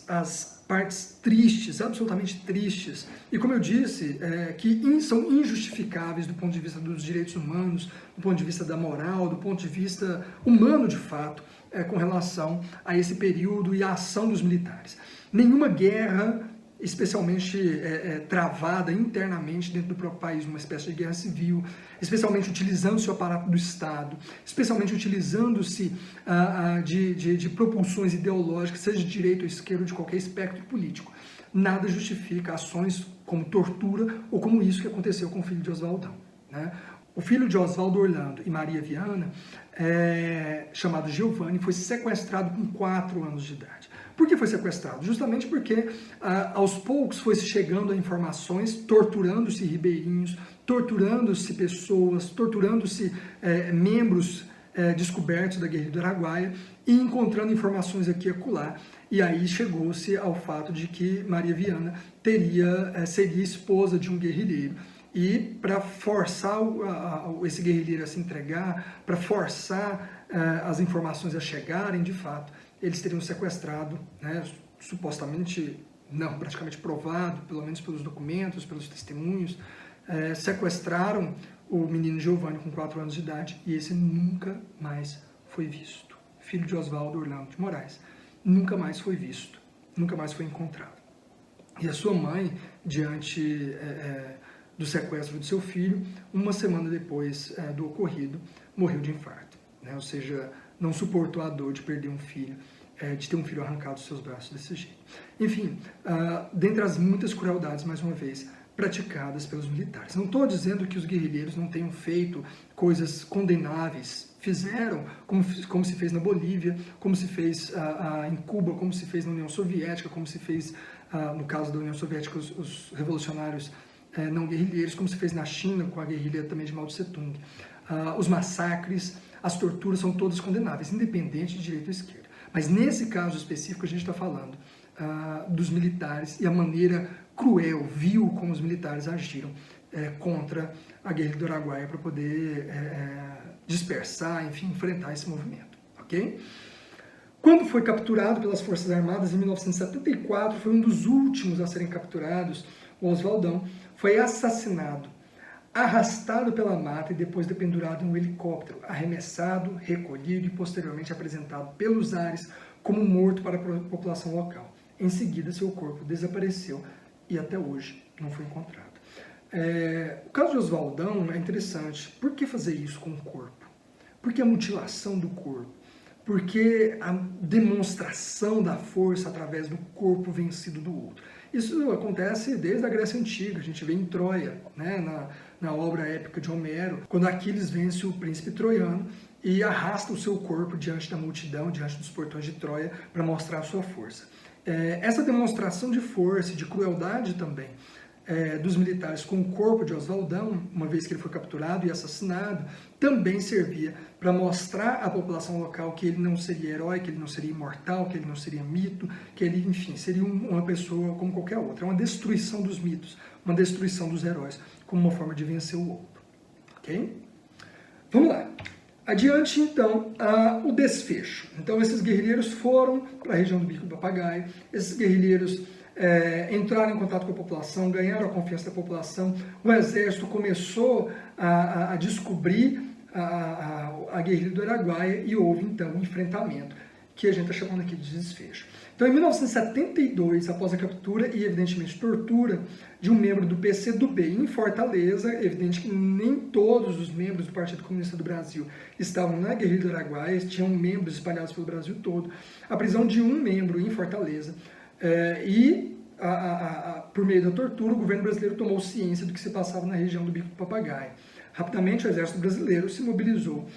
as partes tristes, absolutamente tristes, e como eu disse, que são injustificáveis do ponto de vista dos direitos humanos, do ponto de vista da moral, do ponto de vista humano de fato, com relação a esse período e a ação dos militares. Nenhuma guerra, especialmente travada internamente dentro do próprio país, uma espécie de guerra civil, especialmente utilizando-se o aparato do Estado, especialmente utilizando-se de propulsões ideológicas, seja de direita ou esquerda, de qualquer espectro político. Nada justifica ações como tortura ou como isso que aconteceu com o filho de Oswaldão, né? O filho de Oswaldo Orlando e Maria Viana, chamado Giovanni, foi sequestrado com 4 anos de idade. Por que foi sequestrado? Justamente porque aos poucos foi se chegando a informações, torturando-se ribeirinhos, torturando-se pessoas, torturando-se membros descobertos da guerrilha do Araguaia e encontrando informações aqui e acolá. E aí chegou-se ao fato de que Maria Viana seria esposa de um guerrilheiro. E para forçar esse guerrilheiro a se entregar, para forçar as informações a chegarem de fato, eles teriam sequestrado, né, supostamente, não, praticamente provado, pelo menos pelos documentos, pelos testemunhos, sequestraram o menino Giovanni com 4 anos de idade e esse nunca mais foi visto. Filho de Oswaldo Orlando de Moraes, nunca mais foi visto, nunca mais foi encontrado. E a sua mãe, diante do sequestro de seu filho, uma semana depois do ocorrido, morreu de infarto, né? Ou seja, não suportou a dor de perder um filho, de ter um filho arrancado dos seus braços desse jeito. Enfim, dentre as muitas crueldades, mais uma vez, praticadas pelos militares. Não estou dizendo que os guerrilheiros não tenham feito coisas condenáveis, fizeram, como se fez na Bolívia, como se fez em Cuba, como se fez na União Soviética, como se fez, no caso da União Soviética, os revolucionários não guerrilheiros, como se fez na China, com a guerrilha também de Mao Tse-tung. Os massacres, as torturas são todas condenáveis, independente de direita ou esquerda. Mas nesse caso específico a gente está falando dos militares e a maneira cruel, vil como os militares agiram contra a guerrilha do Araguaia para poder dispersar, enfim, enfrentar esse movimento, ok? Quando foi capturado pelas Forças Armadas em 1974, foi um dos últimos a serem capturados, o Oswaldão foi assassinado, arrastado pela mata e depois dependurado em um helicóptero, arremessado, recolhido e posteriormente apresentado pelos ares como morto para a população local. Em seguida, seu corpo desapareceu e até hoje não foi encontrado. O caso de Oswaldão é interessante. Por que fazer isso com o corpo? Por que a mutilação do corpo? Por que a demonstração da força através do corpo vencido do outro? Isso acontece desde a Grécia Antiga, a gente vê em Troia, né, na obra épica de Homero, quando Aquiles vence o príncipe troiano e arrasta o seu corpo diante da multidão, diante dos portões de Troia, para mostrar a sua força. Essa demonstração de força e de crueldade também dos militares com o corpo de Oswaldão, uma vez que ele foi capturado e assassinado, também servia para mostrar à população local que ele não seria herói, que ele não seria imortal, que ele não seria mito, que ele, enfim, seria uma pessoa como qualquer outra. É uma destruição dos mitos, uma destruição dos heróis, como uma forma de vencer o outro. Ok? Vamos lá. Adiante, então, o desfecho. Então, esses guerrilheiros foram para a região do Bico do Papagaio, esses guerrilheiros entraram em contato com a população, ganharam a confiança da população, o exército começou a descobrir a guerrilha do Araguaia e houve, então, um enfrentamento, que a gente está chamando aqui de desfecho. Então, em 1972, após a captura e, evidentemente, tortura de um membro do PCdoB em Fortaleza, evidente que nem todos os membros do Partido Comunista do Brasil estavam na guerrilha do Araguaia, tinham membros espalhados pelo Brasil todo, a prisão de um membro em Fortaleza, por meio da tortura, o governo brasileiro tomou ciência do que se passava na região do Bico do Papagaio. Rapidamente, o exército brasileiro se mobilizou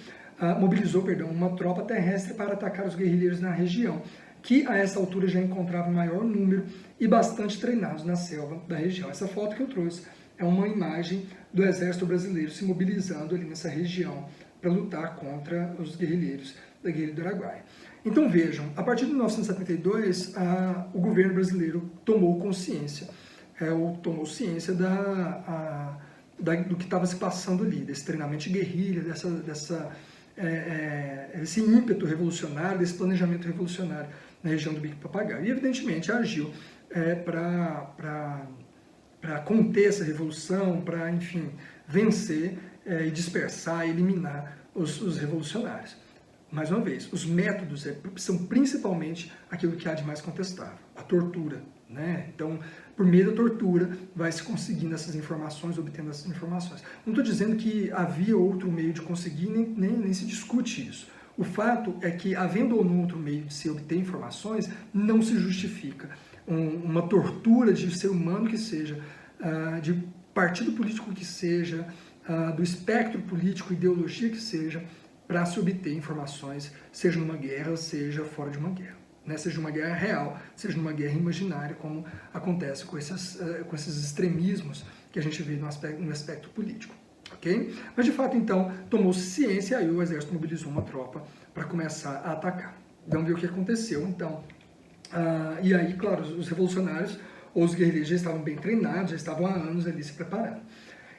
uma tropa terrestre para atacar os guerrilheiros na região, que a essa altura já encontrava maior número e bastante treinados na selva da região. Essa foto que eu trouxe é uma imagem do exército brasileiro se mobilizando ali nessa região para lutar contra os guerrilheiros da guerrilha do Araguaia. Então vejam, a partir de 1972, o governo brasileiro tomou consciência, tomou ciência do que estava se passando ali, desse treinamento de guerrilha, esse ímpeto revolucionário, desse planejamento revolucionário na região do Bico do Papagaio. E, evidentemente, agiu para conter essa revolução, para, enfim, vencer e dispersar, eliminar os revolucionários. Mais uma vez, os métodos são principalmente aquilo que há de mais contestável, a tortura, né? Então, por meio da tortura, vai se conseguindo essas informações, obtendo essas informações. Não estou dizendo que havia outro meio de conseguir, nem se discute isso. O fato é que, havendo ou não outro meio de se obter informações, não se justifica uma tortura de ser humano que seja, de partido político que seja, do espectro político, ideologia que seja, para se obter informações, seja numa guerra, seja fora de uma guerra. Né? Seja uma guerra real, seja numa guerra imaginária, como acontece com esses extremismos que a gente vê no aspecto político. Okay? Mas, de fato, então, tomou-se ciência e aí o exército mobilizou uma tropa para começar a atacar. Vamos ver o que aconteceu, então. E aí, claro, os revolucionários ou os guerrilheiros já estavam bem treinados, já estavam há anos ali se preparando.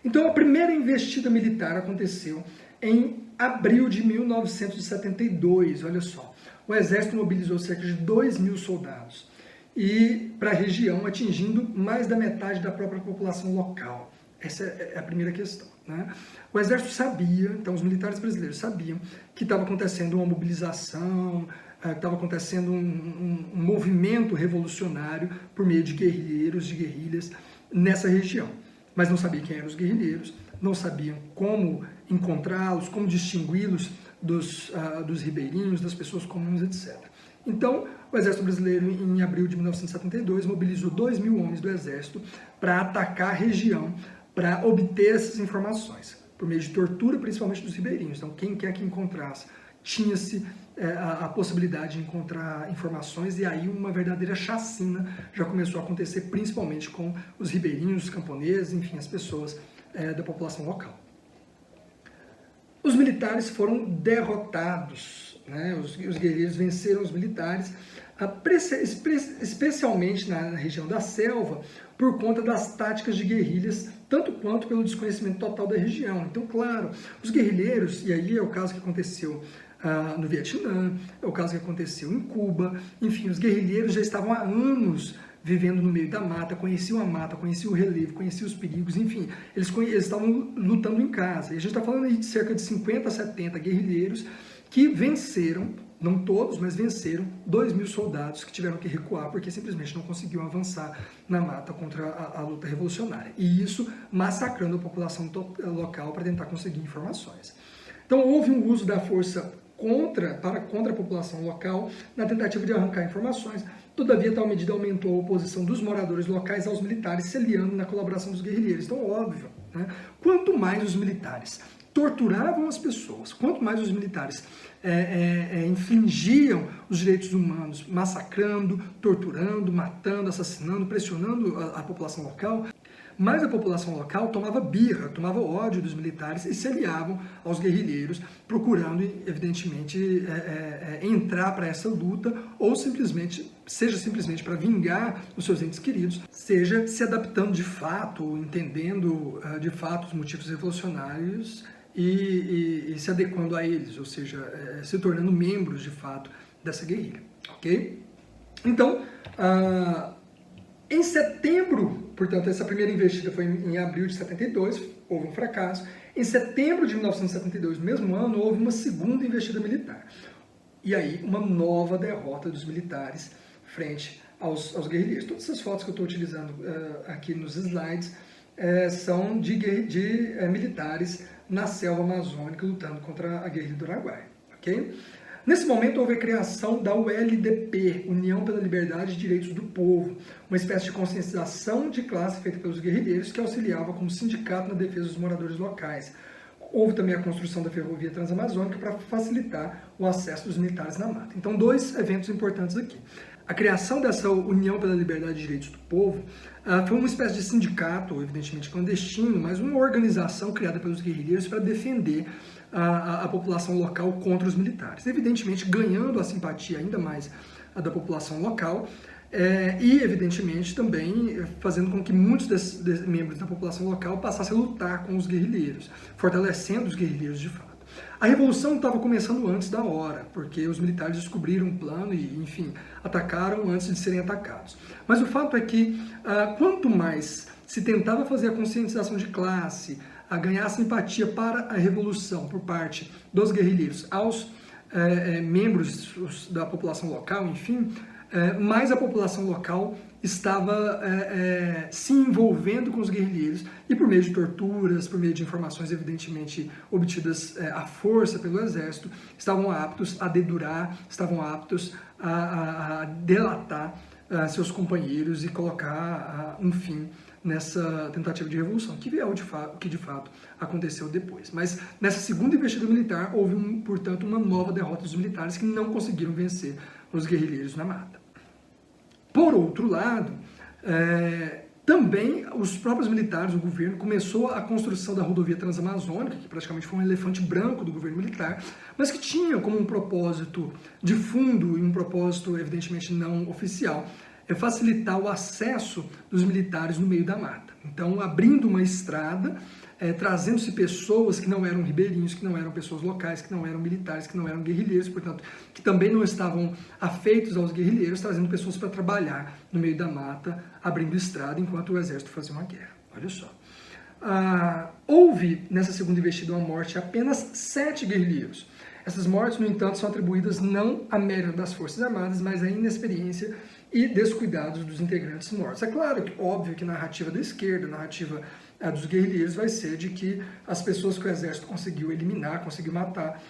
Então, a primeira investida militar aconteceu em abril de 1972, olha só. O exército mobilizou cerca de 2.000 soldados e para a região, atingindo mais da metade da própria população local. Essa é a primeira questão. Né? O exército sabia, então os militares brasileiros sabiam que estava acontecendo uma mobilização, que estava acontecendo um movimento revolucionário por meio de guerrilheiros, de guerrilhas nessa região. Mas não sabia quem eram os guerrilheiros, não sabiam como encontrá-los, como distingui-los dos ribeirinhos, das pessoas comuns, etc. Então, o Exército Brasileiro, em abril de 1972, mobilizou 2.000 homens do Exército para atacar a região, para obter essas informações, por meio de tortura, principalmente dos ribeirinhos. Então, quem quer que encontrasse, tinha-se a possibilidade de encontrar informações, e aí uma verdadeira chacina já começou a acontecer, principalmente com os ribeirinhos, os camponeses, enfim, as pessoas da população local. Os militares foram derrotados, né? Os guerrilheiros venceram os militares, especialmente na região da selva, por conta das táticas de guerrilhas, tanto quanto pelo desconhecimento total da região. Então, claro, os guerrilheiros, e aí é o caso que aconteceu no Vietnã, é o caso que aconteceu em Cuba, enfim, os guerrilheiros já estavam há anos vivendo no meio da mata, conheciam a mata, conheciam o relevo, conheciam os perigos, enfim, eles estavam lutando em casa. E a gente está falando aí de cerca de 50 a 70 guerrilheiros que venceram, não todos, mas venceram 2.000 soldados que tiveram que recuar porque simplesmente não conseguiam avançar na mata contra a luta revolucionária. E isso massacrando a população local para tentar conseguir informações. Então houve um uso da força contra a população local na tentativa de arrancar informações. Todavia, tal medida aumentou a oposição dos moradores locais aos militares, se aliando na colaboração dos guerrilheiros. Então, óbvio, né? Quanto mais os militares torturavam as pessoas, quanto mais os militares infringiam os direitos humanos, massacrando, torturando, matando, assassinando, pressionando a população local, mas a população local tomava birra, tomava ódio dos militares e se aliavam aos guerrilheiros, procurando, evidentemente, entrar para essa luta, ou seja simplesmente para vingar os seus entes queridos, seja se adaptando de fato, entendendo de fato os motivos revolucionários e se adequando a eles, ou seja, se tornando membros de fato dessa guerrilha, ok? Então, em setembro, portanto, essa primeira investida foi em abril de 72, houve um fracasso. Em setembro de 1972, no mesmo ano, houve uma segunda investida militar. E aí, uma nova derrota dos militares frente aos guerrilheiros. Todas essas fotos que eu estou utilizando aqui nos slides são de militares na selva amazônica lutando contra a guerrilha do Araguaia. Okay? Nesse momento, houve a criação da ULDP, União pela Liberdade e Direitos do Povo, uma espécie de conscientização de classe feita pelos guerrilheiros que auxiliava como sindicato na defesa dos moradores locais. Houve também a construção da ferrovia transamazônica para facilitar o acesso dos militares na mata. Então, dois eventos importantes aqui. a criação dessa União pela Liberdade e Direitos do Povo foi uma espécie de sindicato, evidentemente clandestino, mas uma organização criada pelos guerrilheiros para defender a população local contra os militares. Evidentemente, ganhando a simpatia ainda mais da população local e, evidentemente, também fazendo com que muitos desses membros da população local passassem a lutar com os guerrilheiros, fortalecendo os guerrilheiros de fato. A revolução estava começando antes da hora, porque os militares descobriram um plano e, enfim, atacaram antes de serem atacados. Mas o fato é que, quanto mais se tentava fazer a conscientização de classe, a ganhar simpatia para a revolução por parte dos guerrilheiros aos membros da população local, enfim, mais a população local estava se envolvendo com os guerrilheiros e por meio de torturas, por meio de informações evidentemente obtidas à força pelo exército, estavam aptos a dedurar, estavam aptos a delatar seus companheiros e colocar um fim nessa tentativa de revolução, que é o que de fato aconteceu depois. Mas nessa segunda investida militar houve, portanto, uma nova derrota dos militares que não conseguiram vencer os guerrilheiros na mata. Por outro lado, também os próprios militares, o governo, começou a construção da rodovia transamazônica, que praticamente foi um elefante branco do governo militar, mas que tinha como um propósito de fundo e um propósito evidentemente não oficial, facilitar o acesso dos militares no meio da mata. Então, abrindo uma estrada, trazendo-se pessoas que não eram ribeirinhos, que não eram pessoas locais, que não eram militares, que não eram guerrilheiros, portanto, que também não estavam afeitos aos guerrilheiros, trazendo pessoas para trabalhar no meio da mata, abrindo estrada, enquanto o exército fazia uma guerra. Olha só. Houve, nessa segunda investida, uma morte de apenas 7 guerrilheiros. Essas mortes, no entanto, são atribuídas não à mérito das Forças Armadas, mas à inexperiência e descuidados dos integrantes mortos. É claro que, óbvio, que a narrativa da esquerda, a narrativa dos guerrilheiros vai ser de que as pessoas que o exército conseguiu eliminar, conseguiu matar,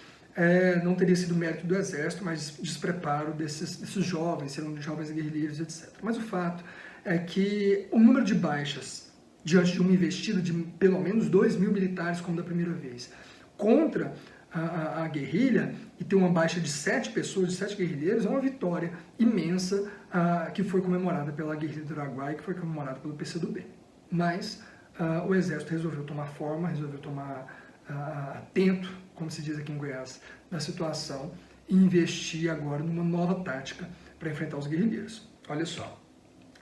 não teria sido mérito do exército, mas despreparo desses jovens, serão jovens guerrilheiros, etc. Mas o fato é que o número de baixas diante de uma investida de pelo menos 2.000 militares, como da primeira vez, contra a guerrilha, e ter uma baixa de 7 pessoas, de 7 guerrilheiros, é uma vitória imensa que foi comemorada pela guerrilha do Araguaia, que foi comemorada pelo PCdoB. Mas o exército resolveu tomar forma, resolveu tomar atento, como se diz aqui em Goiás, da situação e investir agora numa nova tática para enfrentar os guerrilheiros. Olha só.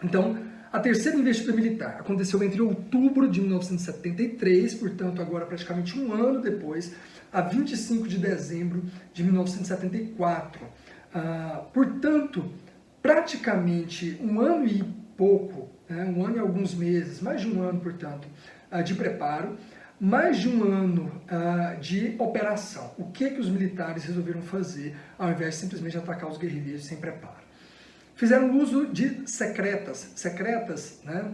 Então, a terceira investida militar aconteceu entre outubro de 1973, portanto, agora praticamente um ano depois, a 25 de dezembro de 1974. Portanto, praticamente um ano e pouco, um ano e alguns meses, mais de um ano, portanto, de preparo, mais de um ano de operação. O que os militares resolveram fazer ao invés de simplesmente atacar os guerrilheiros sem preparo? Fizeram uso de secretas, né?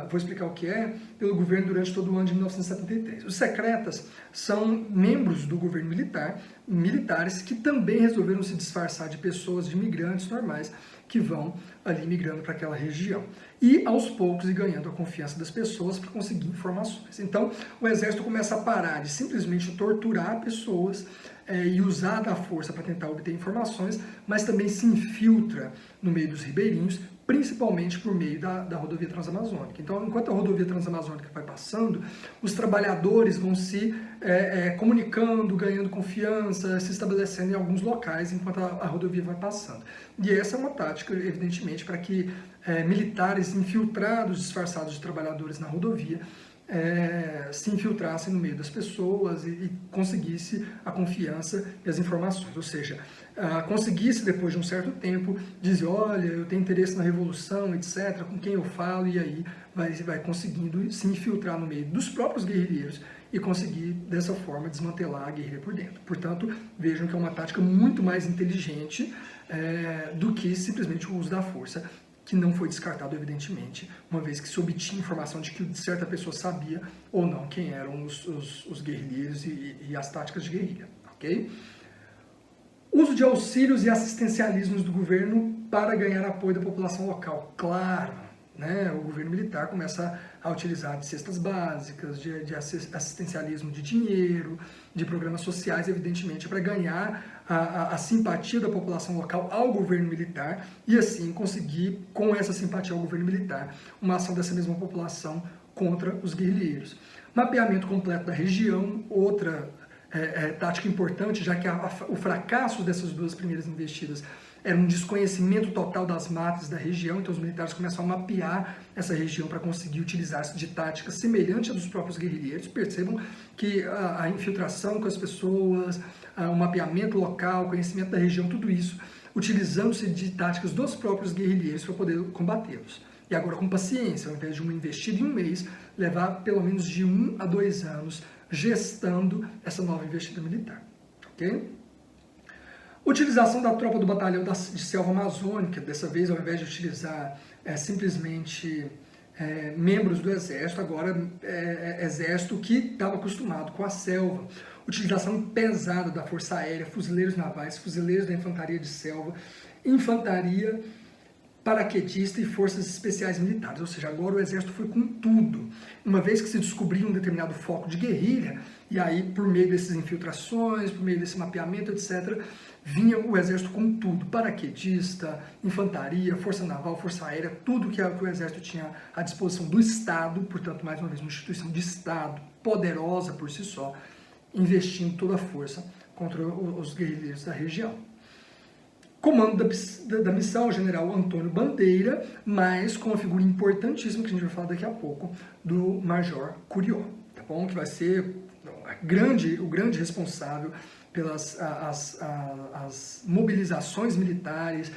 Vou explicar o que é, pelo governo durante todo o ano de 1973. Os secretas são membros do governo militar, militares que também resolveram se disfarçar de pessoas, de imigrantes normais, que vão ali migrando para aquela região. E aos poucos ir ganhando a confiança das pessoas para conseguir informações. Então o exército começa a parar de simplesmente torturar pessoas e usar da força para tentar obter informações, mas também se infiltra no meio dos ribeirinhos, principalmente por meio da rodovia transamazônica. Então, enquanto a rodovia transamazônica vai passando, os trabalhadores vão se comunicando, ganhando confiança, se estabelecendo em alguns locais enquanto a rodovia vai passando. E essa é uma tática, evidentemente, para que militares infiltrados, disfarçados de trabalhadores na rodovia, se infiltrassem no meio das pessoas e conseguisse a confiança e as informações, ou seja, conseguisse depois de um certo tempo dizer, olha, eu tenho interesse na revolução, etc., com quem eu falo, e aí vai conseguindo se infiltrar no meio dos próprios guerrilheiros e conseguir dessa forma desmantelar a guerrilha por dentro. Portanto, vejam que é uma tática muito mais inteligente do que simplesmente o uso da força, que não foi descartado, evidentemente, uma vez que se obtinha informação de que certa pessoa sabia ou não quem eram os guerrilheiros e as táticas de guerrilha, ok? Uso de auxílios e assistencialismos do governo para ganhar apoio da população local. Claro, né? O governo militar começa a utilizar de cestas básicas, de assistencialismo de dinheiro, de programas sociais, evidentemente, para ganhar a simpatia da população local ao governo militar e assim conseguir, com essa simpatia ao governo militar, uma ação dessa mesma população contra os guerrilheiros. Mapeamento completo da região, outra tática importante, já que o fracasso dessas duas primeiras investidas era um desconhecimento total das matas da região, então os militares começam a mapear essa região para conseguir utilizar de táticas semelhantes à dos próprios guerrilheiros. Percebam que a infiltração com as pessoas, o mapeamento local, o conhecimento da região, tudo isso, utilizando-se de táticas dos próprios guerrilheiros para poder combatê-los. E agora com paciência, ao invés de uma investida em um mês, levar pelo menos de 1 a 2 anos gestando essa nova investida militar. Ok? Utilização da tropa do batalhão de selva amazônica, dessa vez ao invés de utilizar simplesmente membros do exército, agora exército que estava acostumado com a selva. Utilização pesada da força aérea, fuzileiros navais, fuzileiros da infantaria de selva, infantaria paraquedista e forças especiais militares, ou seja, agora o exército foi com tudo. Uma vez que se descobriu um determinado foco de guerrilha, e aí por meio dessas infiltrações, por meio desse mapeamento, etc., vinha o exército com tudo, paraquedista, infantaria, força naval, força aérea, tudo que o exército tinha à disposição do Estado, portanto, mais uma vez, uma instituição de Estado, poderosa por si só, investindo toda a força contra os guerrilheiros da região. Comando da missão, o general Antônio Bandeira, mas com uma figura importantíssima, que a gente vai falar daqui a pouco, do Major Curió, tá bom? Que vai ser o grande responsável pelas as mobilizações militares,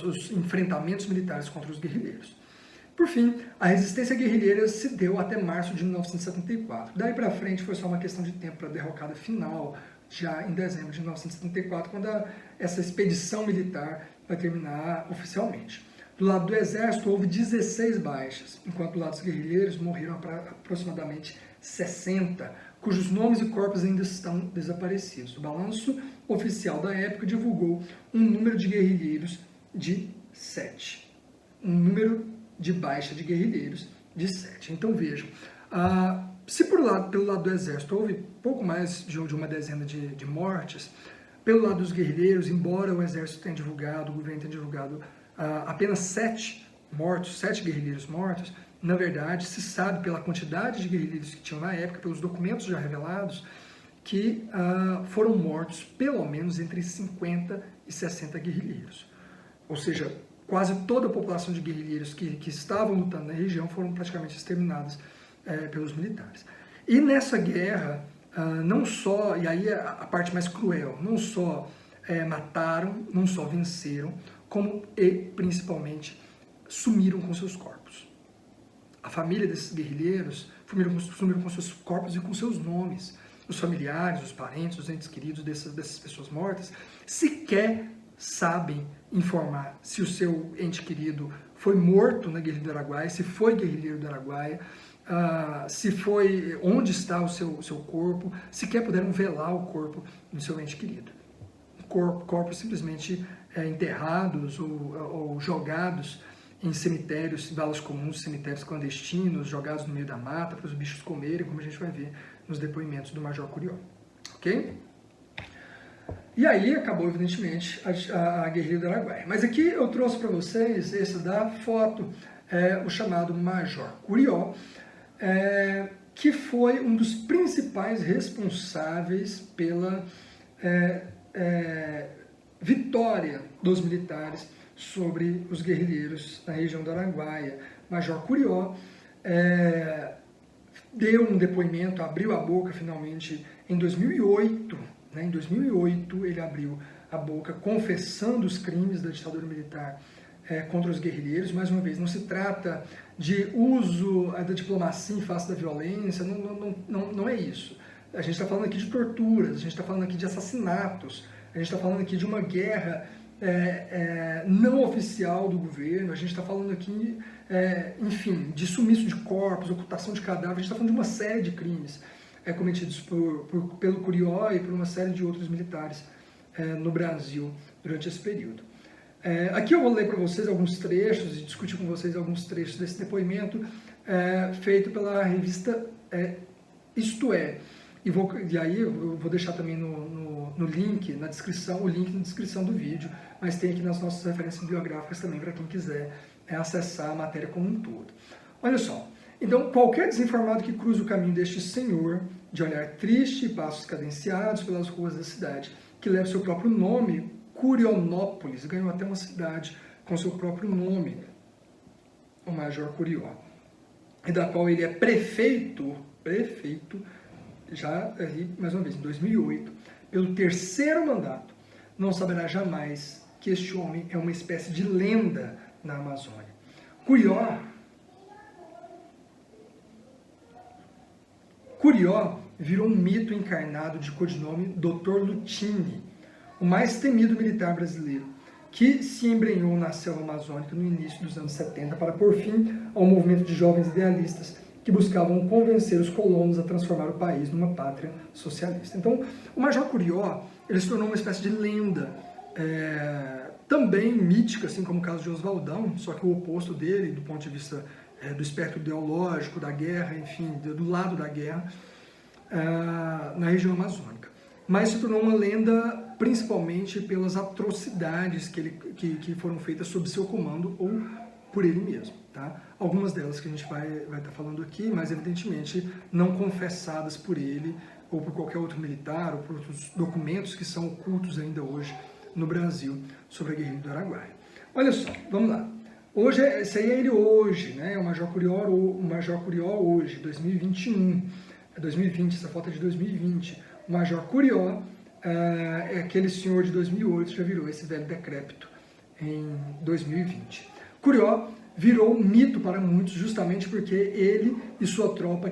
os enfrentamentos militares contra os guerrilheiros. Por fim, a resistência guerrilheira se deu até março de 1974. Daí para frente foi só uma questão de tempo para a derrocada final, já em dezembro de 1974, quando essa expedição militar vai terminar oficialmente. Do lado do exército houve 16 baixas, enquanto do lado dos guerrilheiros morreram aproximadamente 60, cujos nomes e corpos ainda estão desaparecidos. O balanço oficial da época divulgou um número de guerrilheiros de 7. Um número de baixa de guerrilheiros de 7. Então vejam, se pelo lado do exército houve pouco mais de uma dezena de mortes, pelo lado dos guerrilheiros, embora o exército tenha divulgado, o governo tenha divulgado apenas 7 mortos, 7 guerrilheiros mortos, na verdade se sabe pela quantidade de guerrilheiros que tinham na época, pelos documentos já revelados, que foram mortos pelo menos entre 50 e 60 guerrilheiros. Ou seja, quase toda a população de guerrilheiros que estavam lutando na região foram praticamente exterminados pelos militares. E nessa guerra, não só, e aí é a parte mais cruel, não só mataram, não só venceram, como principalmente sumiram com seus corpos. A família desses guerrilheiros sumiram com seus corpos e com seus nomes. Os familiares, os parentes, os entes queridos dessas pessoas mortas sequer sabem informar se o seu ente querido foi morto na guerrilha do Araguaia, se foi guerrilheiro do Araguaia, onde está o seu corpo, sequer puderam velar o corpo do seu ente querido. Corpos simplesmente enterrados ou jogados em cemitérios, valas comuns, cemitérios clandestinos, jogados no meio da mata para os bichos comerem, como a gente vai ver nos depoimentos do Major Curió. Ok? E aí acabou, evidentemente, a guerrilha do Araguaia. Mas aqui eu trouxe para vocês esse da foto, o chamado Major Curió, que foi um dos principais responsáveis pela vitória dos militares sobre os guerrilheiros na região do Araguaia. Major Curió deu um depoimento, abriu a boca finalmente em 2008. Em 2008 ele abriu a boca confessando os crimes da ditadura militar contra os guerrilheiros. Mais uma vez, não se trata de uso da diplomacia em face da violência, não é isso. A gente está falando aqui de torturas, a gente está falando aqui de assassinatos, a gente está falando aqui de uma guerra não oficial do governo, a gente está falando aqui, enfim, de sumiço de corpos, ocultação de cadáveres, a gente está falando de uma série de crimes cometidos pelo Curió e por uma série de outros militares no Brasil durante esse período. Aqui eu vou ler para vocês alguns trechos e discutir com vocês alguns trechos desse depoimento feito pela revista Isto É, e aí eu vou deixar também no link, na descrição, o link na descrição do vídeo, mas tem aqui nas nossas referências bibliográficas também para quem quiser acessar a matéria como um todo. Olha só, então qualquer desinformado que cruze o caminho deste senhor, de olhar triste e passos cadenciados pelas ruas da cidade, que leva seu próprio nome, Curionópolis, ganhou até uma cidade com seu próprio nome, o Major Curió, e da qual ele é prefeito, já mais uma vez, em 2008, pelo terceiro mandato, não saberá jamais que este homem é uma espécie de lenda na Amazônia. Curió virou um mito encarnado de codinome Dr. Lutini, o mais temido militar brasileiro, que se embrenhou na selva amazônica no início dos anos 70 para pôr fim ao movimento de jovens idealistas que buscavam convencer os colonos a transformar o país numa pátria socialista. Então, o Major Curió, ele se tornou uma espécie de lenda, também mítica, assim como o caso de Oswaldão, só que o oposto dele, do ponto de vista do espectro ideológico, da guerra, enfim, do lado da guerra, na região amazônica. Mas se tornou uma lenda principalmente pelas atrocidades que foram feitas sob seu comando ou por ele mesmo. Tá? Algumas delas que a gente vai estar falando aqui, mas evidentemente não confessadas por ele ou por qualquer outro militar ou por outros documentos que são ocultos ainda hoje no Brasil sobre a guerrilha do Araguaia. Olha só, vamos lá. Hoje, esse aí é ele hoje, né? O Major Curió hoje, 2021. 2020, essa foto é de 2020. O Major Curió é aquele senhor de 2008, já virou esse velho decrépito em 2020. Curió virou um mito para muitos justamente porque ele e sua tropa,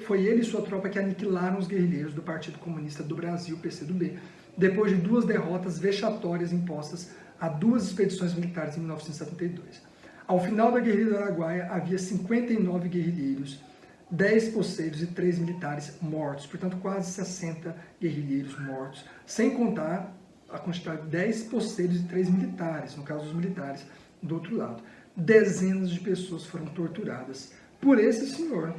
foi ele e sua tropa que aniquilaram os guerrilheiros do Partido Comunista do Brasil, PCdoB, depois de duas derrotas vexatórias impostas a duas expedições militares em 1972. Ao final da guerrilha do Araguaia, havia 59 guerrilheiros, 10 poceiros e 3 militares mortos, portanto quase 60 guerrilheiros mortos, sem contar a quantidade de 10 poceiros e 3 militares, no caso dos militares do outro lado. Dezenas de pessoas foram torturadas por esse senhor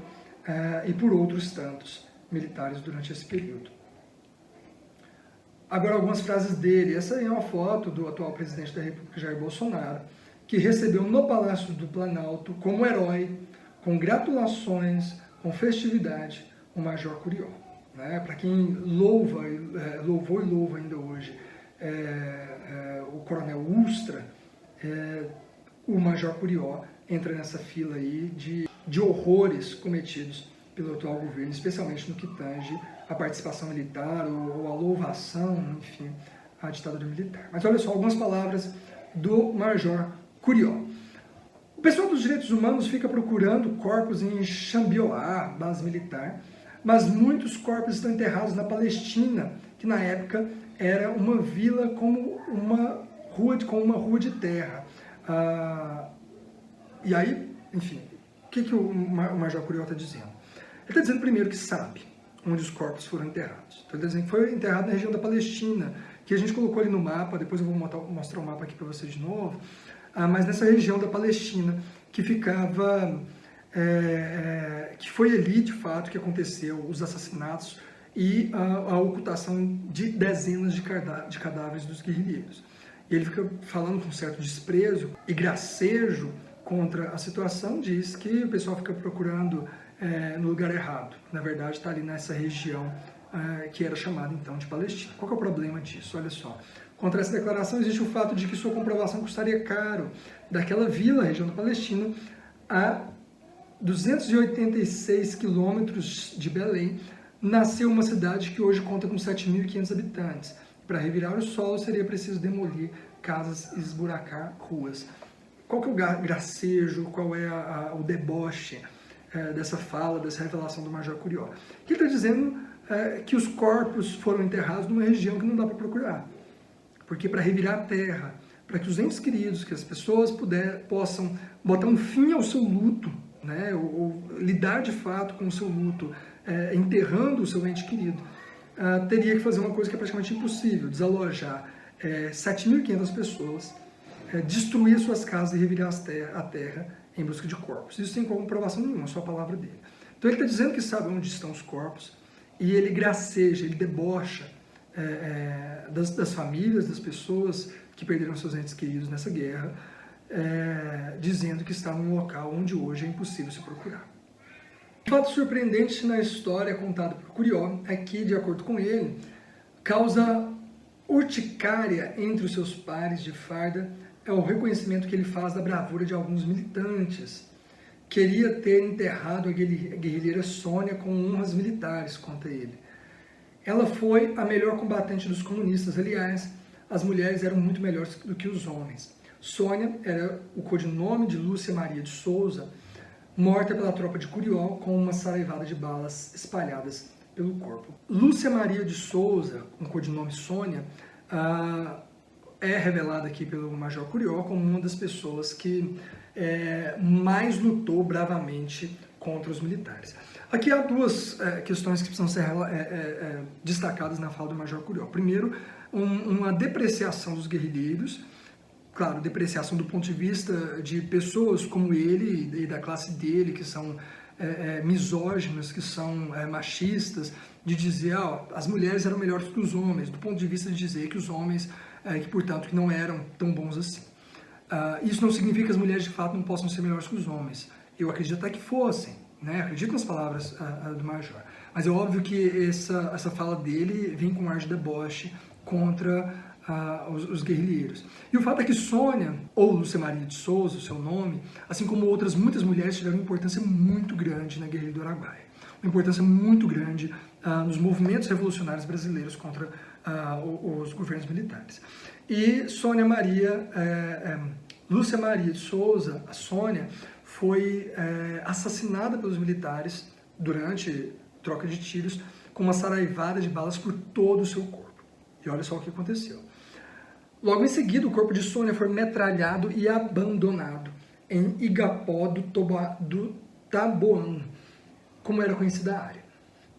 e por outros tantos militares durante esse período. Agora algumas frases dele. Essa aí é uma foto do atual presidente da República, Jair Bolsonaro, que recebeu no Palácio do Planalto, como herói, com gratulações, com festividade, o Major Curió. Né? Para quem louvou e louva ainda hoje o Coronel Ustra, o Major Curió entra nessa fila aí de horrores cometidos pelo atual governo, especialmente no que tange a participação militar ou a louvação, enfim, à ditadura militar. Mas olha só, algumas palavras do Major Curió. O pessoal dos direitos humanos fica procurando corpos em Xambioá, base militar, mas muitos corpos estão enterrados na Palestina, que na época era uma vila com uma rua de terra. E aí, enfim, o que o Major Curió está dizendo? Ele está dizendo primeiro que sabe onde os corpos foram enterrados. Então, ele está dizendo que foi enterrado na região da Palestina, que a gente colocou ali no mapa, depois eu vou mostrar o mapa aqui para vocês de novo, mas nessa região da Palestina, que ficava, que foi ali, de fato, que aconteceu os assassinatos e a ocultação de dezenas de cadáveres dos guerrilheiros. E ele fica falando com certo desprezo e gracejo contra a situação, diz que o pessoal fica procurando no lugar errado. Na verdade, está ali nessa região que era chamada então de Palestina. Qual que é o problema disso? Olha só. Contra essa declaração existe o fato de que sua comprovação custaria caro. Daquela vila, região da Palestina, a 286 quilômetros de Belém, nasceu uma cidade que hoje conta com 7.500 habitantes. Para revirar o solo seria preciso demolir casas e esburacar ruas. Qual que é o gracejo, qual é o deboche dessa fala, dessa revelação do Major Curió? Que ele está dizendo que os corpos foram enterrados numa região que não dá para procurar. Porque para revirar a terra, para que os entes queridos, que as pessoas possam botar um fim ao seu luto, né, ou lidar de fato com o seu luto, enterrando o seu ente querido, teria que fazer uma coisa que é praticamente impossível, desalojar 7.500 pessoas, destruir suas casas e revirar a terra em busca de corpos. Isso sem comprovação nenhuma, só a palavra dele. Então ele está dizendo que sabe onde estão os corpos, e ele graceja, ele debocha das famílias, das pessoas que perderam seus entes queridos nessa guerra, dizendo que está num local onde hoje é impossível se procurar. Um fato surpreendente na história contada por Curió é que, de acordo com ele, causa urticária entre os seus pares de farda é o reconhecimento que ele faz da bravura de alguns militantes. Queria ter enterrado a guerrilheira Sônia com honras militares, conta ele. Ela foi a melhor combatente dos comunistas, aliás, as mulheres eram muito melhores do que os homens. Sônia era o codinome de Lúcia Maria de Souza, morta pela tropa de Curió com uma saraivada de balas espalhadas pelo corpo. Lúcia Maria de Souza, com o codinome Sônia, é revelada aqui pelo Major Curió como uma das pessoas que mais lutou bravamente contra os militares. Aqui há duas questões que precisam ser destacadas na fala do Major Curió. Primeiro, uma depreciação dos guerrilheiros, claro, depreciação do ponto de vista de pessoas como ele e da classe dele, que são misóginas, que são machistas, de dizer as mulheres eram melhores que os homens, do ponto de vista de dizer que os homens, que portanto que não eram tão bons assim. Isso não significa que as mulheres de fato não possam ser melhores que os homens. Eu acredito até que fossem, né? Acredito nas palavras do Major. Mas é óbvio que essa fala dele vem com um ar de deboche contra os guerrilheiros. E o fato é que Sônia, ou Lúcia Maria de Souza, o seu nome, assim como outras muitas mulheres, tiveram uma importância muito grande na guerrilha do Araguaia. Uma importância muito grande nos movimentos revolucionários brasileiros contra os governos militares. E Lúcia Maria de Souza, a Sônia, foi assassinada pelos militares durante troca de tiros com uma saraivada de balas por todo o seu corpo. E olha só o que aconteceu. Logo em seguida, o corpo de Sônia foi metralhado e abandonado em Igapó do Taboão, como era conhecida a área.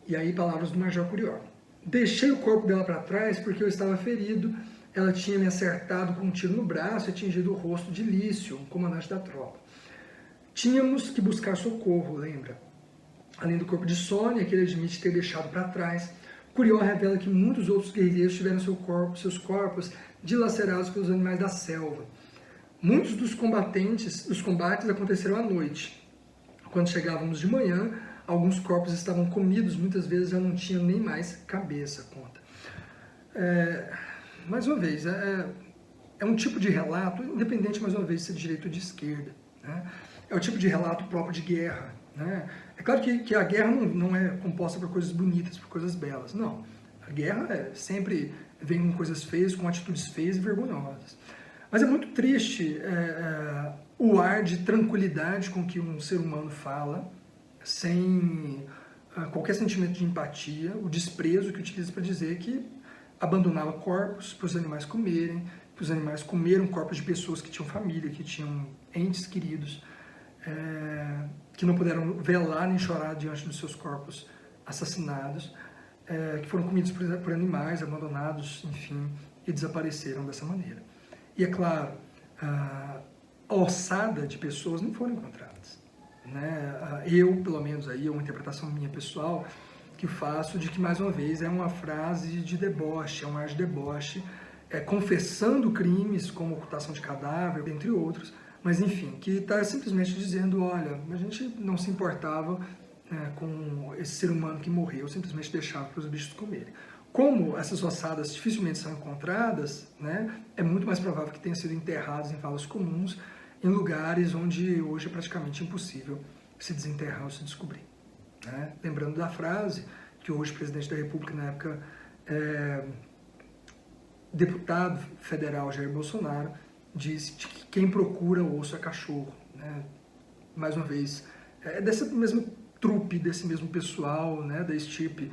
E aí, palavras do Major Curió. Deixei o corpo dela para trás porque eu estava ferido. Ela tinha me acertado com um tiro no braço e atingido o rosto de Lício, um comandante da tropa. Tínhamos que buscar socorro, lembra? Além do corpo de Sônia, que ele admite ter deixado para trás, Curió revela que muitos outros guerrilheiros tiveram seus corpos dilacerados pelos animais da selva. Muitos dos combates aconteceram à noite. Quando chegávamos de manhã, alguns corpos estavam comidos, muitas vezes já não tinham nem mais cabeça, conta. Mais uma vez, é um tipo de relato, independente, mais uma vez, de ser de direita ou de esquerda, né? É o tipo de relato próprio de guerra, né? É claro que a guerra não é composta por coisas bonitas, por coisas belas, não. A guerra sempre vem com coisas feias, com atitudes feias e vergonhosas. Mas é muito triste o ar de tranquilidade com que um ser humano fala, sem qualquer sentimento de empatia, o desprezo que utiliza para dizer que abandonava corpos para os animais comerem, que os animais comeram corpos de pessoas que tinham família, que tinham entes queridos, que não puderam velar nem chorar diante dos seus corpos assassinados, que foram comidos por animais, abandonados, enfim, e desapareceram dessa maneira. E é claro, a ossada de pessoas não foram encontradas, né? Eu, pelo menos, aí é uma interpretação minha pessoal, que faço de que, mais uma vez, é uma frase de deboche, é um ar de deboche, confessando crimes como ocultação de cadáver, entre outros, mas enfim, que está simplesmente dizendo, olha, a gente não se importava com esse ser humano que morreu, simplesmente deixava para os bichos comerem. Como essas ossadas dificilmente são encontradas, né, é muito mais provável que tenham sido enterrados em valas comuns, em lugares onde hoje é praticamente impossível se desenterrar ou se descobrir, né? Lembrando da frase que hoje o presidente da República, na época deputado federal Jair Bolsonaro, disse de que quem procura osso é cachorro, né? Mais uma vez, dessa mesma trupe, desse mesmo pessoal, né, da estipe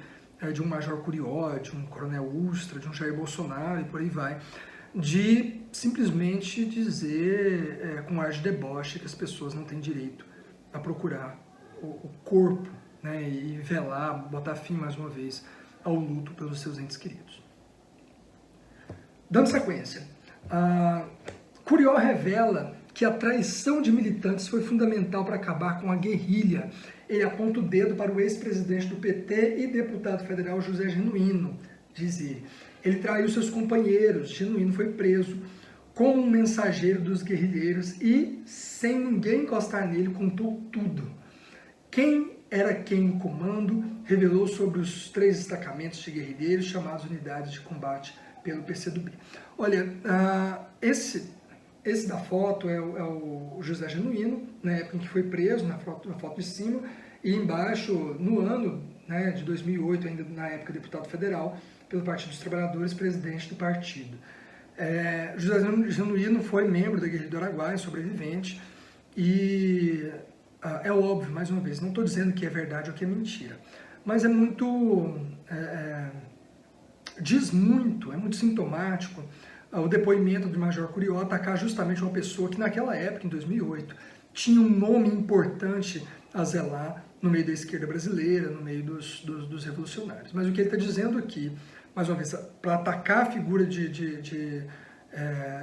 de um Major Curió, de um Coronel Ustra, de um Jair Bolsonaro e por aí vai, de simplesmente dizer com ar de deboche que as pessoas não têm direito a procurar o corpo, né, e velar, botar fim mais uma vez ao luto pelos seus entes queridos. Dando sequência, Curió revela que a traição de militantes foi fundamental para acabar com a guerrilha. Ele aponta o dedo para o ex-presidente do PT e deputado federal José Genuíno, diz ele. Ele traiu seus companheiros, Genuíno foi preso como um mensageiro dos guerrilheiros e, sem ninguém encostar nele, contou tudo. Quem era quem em comando revelou sobre os 3 destacamentos de guerrilheiros chamados Unidades de Combate pelo PCdoB. Olha, esse da foto é o José Genuíno, na época em que foi preso, na foto de cima, e embaixo, no ano, né, de 2008, ainda na época deputado federal, pelo Partido dos Trabalhadores, presidente do partido. José Genuíno foi membro da Guerrilha do Araguaia, sobrevivente, e é óbvio, mais uma vez, não estou dizendo que é verdade ou que é mentira, mas é muito, diz muito, é muito sintomático o depoimento do Major Curió atacar justamente uma pessoa que naquela época, em 2008, tinha um nome importante a zelar no meio da esquerda brasileira, no meio dos revolucionários. Mas o que ele está dizendo aqui, mais uma vez, para atacar a figura de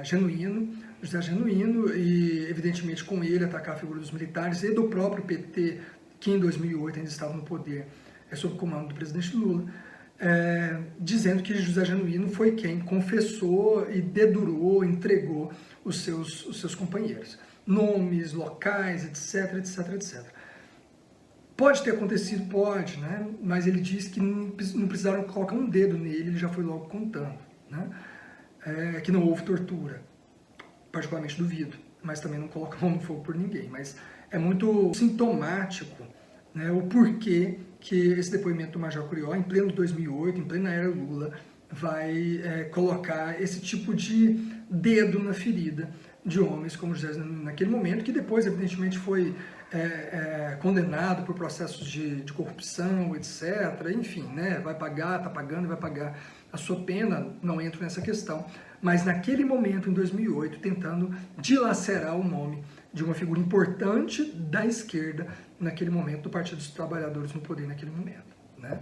Genuíno, José Genuíno, e evidentemente com ele atacar a figura dos militares e do próprio PT, que em 2008 ainda estava no poder, sob o comando do presidente Lula, dizendo que José Genuíno foi quem confessou e dedurou, entregou os seus companheiros. Nomes, locais, etc, etc, etc. Pode ter acontecido, pode, né? Mas ele diz que não precisaram colocar um dedo nele, ele já foi logo contando, né? Que não houve tortura, particularmente duvido, mas também não coloca a mão no fogo por ninguém. Mas é muito sintomático, né, o porquê que esse depoimento do Major Curió, em pleno 2008, em plena era Lula, vai colocar esse tipo de dedo na ferida de homens como José naquele momento, que depois, evidentemente, foi condenado por processos de corrupção, etc. Enfim, né, vai pagar, está pagando, vai pagar a sua pena, não entro nessa questão. Mas naquele momento, em 2008, tentando dilacerar o nome de uma figura importante da esquerda, naquele momento, do Partido dos Trabalhadores no poder naquele momento, né?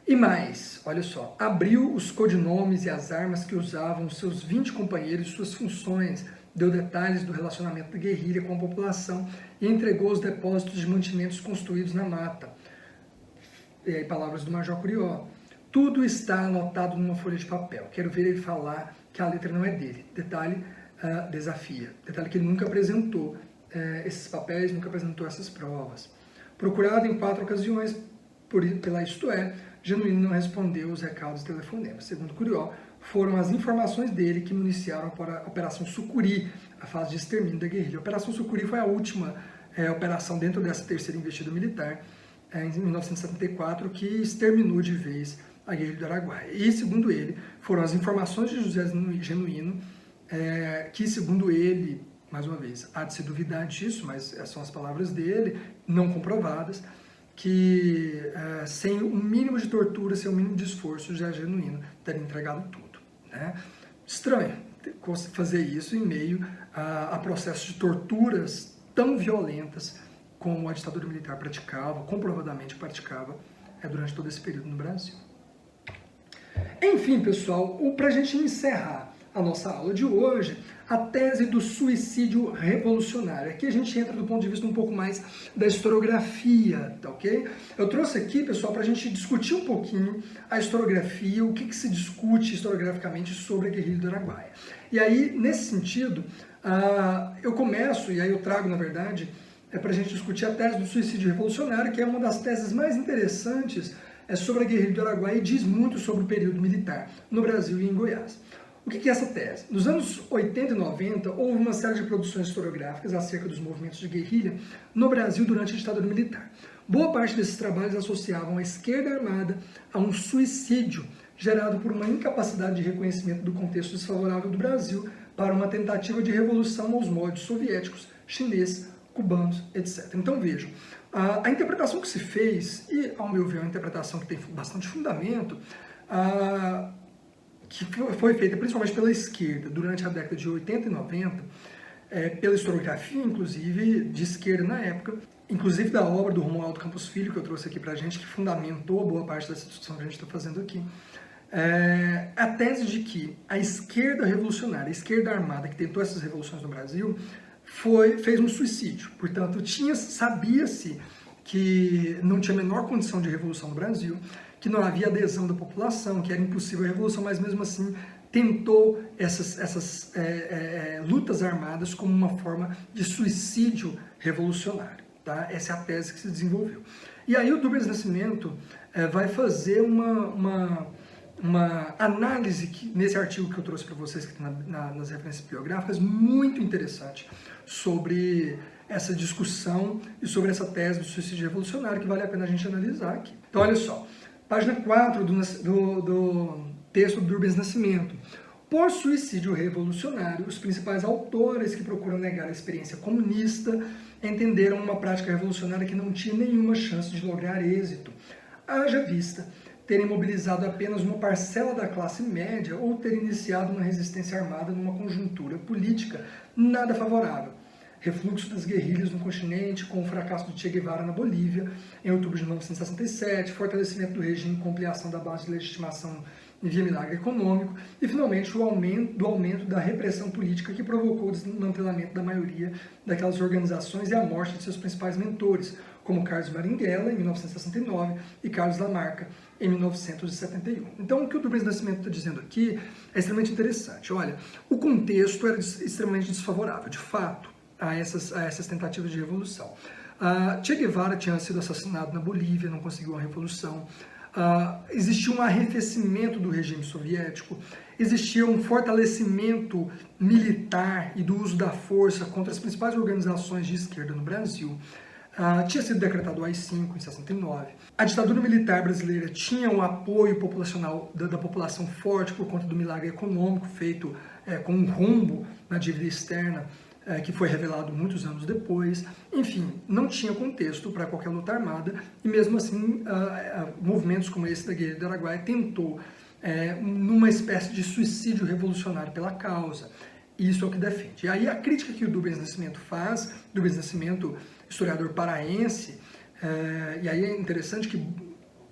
E mais, olha só, abriu os codinomes e as armas que usavam seus 20 companheiros e suas funções, deu detalhes do relacionamento da guerrilha com a população e entregou os depósitos de mantimentos construídos na mata. E aí, palavras do Major Curió. Tudo está anotado numa folha de papel. Quero ver ele falar que a letra não é dele. Detalhe, desafia. Detalhe que ele nunca apresentou esses papéis, nunca apresentou essas provas. Procurado em 4 ocasiões pela Isto É, Genuíno não respondeu os recados e telefonemas. Segundo Curió, foram as informações dele que municiaram a Operação Sucuri, a fase de extermínio da guerrilha. A Operação Sucuri foi a última operação dentro dessa terceira investida militar, em 1974, que exterminou de vez a guerrilha do Araguaia. E, segundo ele, foram as informações de José Genuíno, que, segundo ele, mais uma vez, há de se duvidar disso, mas são as palavras dele, não comprovadas, que sem um mínimo de tortura, sem um mínimo de esforço, José Genuíno teria entregado tudo, né? Estranho fazer isso em meio a processos de torturas tão violentas como a ditadura militar praticava, comprovadamente praticava, durante todo esse período no Brasil. Enfim, pessoal, para a gente encerrar a nossa aula de hoje, a tese do suicídio revolucionário. Aqui a gente entra do ponto de vista um pouco mais da historiografia, tá ok? Eu trouxe aqui, pessoal, para a gente discutir um pouquinho a historiografia, o que se discute historiograficamente sobre a guerrilha do Araguaia. E aí, nesse sentido, eu começo, e aí eu trago, na verdade, para a gente discutir a tese do suicídio revolucionário, que é uma das teses mais interessantes sobre a guerrilha do Araguaia e diz muito sobre o período militar no Brasil e em Goiás. O que é essa tese? Nos anos 80 e 90, houve uma série de produções historiográficas acerca dos movimentos de guerrilha no Brasil durante a ditadura militar. Boa parte desses trabalhos associavam a esquerda armada a um suicídio gerado por uma incapacidade de reconhecimento do contexto desfavorável do Brasil para uma tentativa de revolução aos moldes soviéticos, chineses, cubanos, etc. Então vejam, a interpretação que se fez, e ao meu ver é uma interpretação que tem bastante fundamento, que foi feita principalmente pela esquerda durante a década de 80 e 90, pela historiografia, inclusive, de esquerda na época, inclusive da obra do Romualdo Campos Filho, que eu trouxe aqui pra gente, que fundamentou boa parte dessa discussão que a gente está fazendo aqui, a tese de que a esquerda revolucionária, a esquerda armada que tentou essas revoluções no Brasil, fez um suicídio. Portanto, sabia-se que não tinha a menor condição de revolução no Brasil, que não havia adesão da população, que era impossível a revolução, mas mesmo assim tentou essas lutas armadas como uma forma de suicídio revolucionário. Tá? Essa é a tese que se desenvolveu. E aí o Rubens Nascimento vai fazer uma análise nesse artigo que eu trouxe para vocês, que está nas referências biográficas, muito interessante sobre essa discussão e sobre essa tese do suicídio revolucionário, que vale a pena a gente analisar aqui. Então, olha só, página 4 do texto do Rubens Nascimento. Por suicídio revolucionário, os principais autores que procuram negar a experiência comunista entenderam uma prática revolucionária que não tinha nenhuma chance de lograr êxito, haja vista terem mobilizado apenas uma parcela da classe média ou ter iniciado uma resistência armada numa conjuntura política nada favorável. Refluxo das guerrilhas no continente, com o fracasso do Che Guevara na Bolívia, em outubro de 1967, fortalecimento do regime com ampliação da base de legitimação via milagre econômico, e finalmente o aumento da repressão política que provocou o desmantelamento da maioria daquelas organizações e a morte de seus principais mentores, como Carlos Marighella, em 1969, e Carlos Lamarca, em 1971. Então, o que o Rubens Nascimento está dizendo aqui é extremamente interessante. Olha, o contexto era extremamente desfavorável, de fato, a essas tentativas de revolução. Che Guevara tinha sido assassinado na Bolívia, não conseguiu uma revolução. Existia um arrefecimento do regime soviético, existia um fortalecimento militar e do uso da força contra as principais organizações de esquerda no Brasil. Tinha sido decretado o AI-5 em 69. A ditadura militar brasileira tinha um apoio populacional da população forte por conta do milagre econômico feito com um rombo na dívida externa, que foi revelado muitos anos depois. Enfim, não tinha contexto para qualquer luta armada, e mesmo assim movimentos como esse da Guerrilha do Araguaia tentou numa espécie de suicídio revolucionário pela causa. Isso é o que defende. E aí a crítica que o Rubens Nascimento faz, Rubens Nascimento, historiador paraense, e aí é interessante que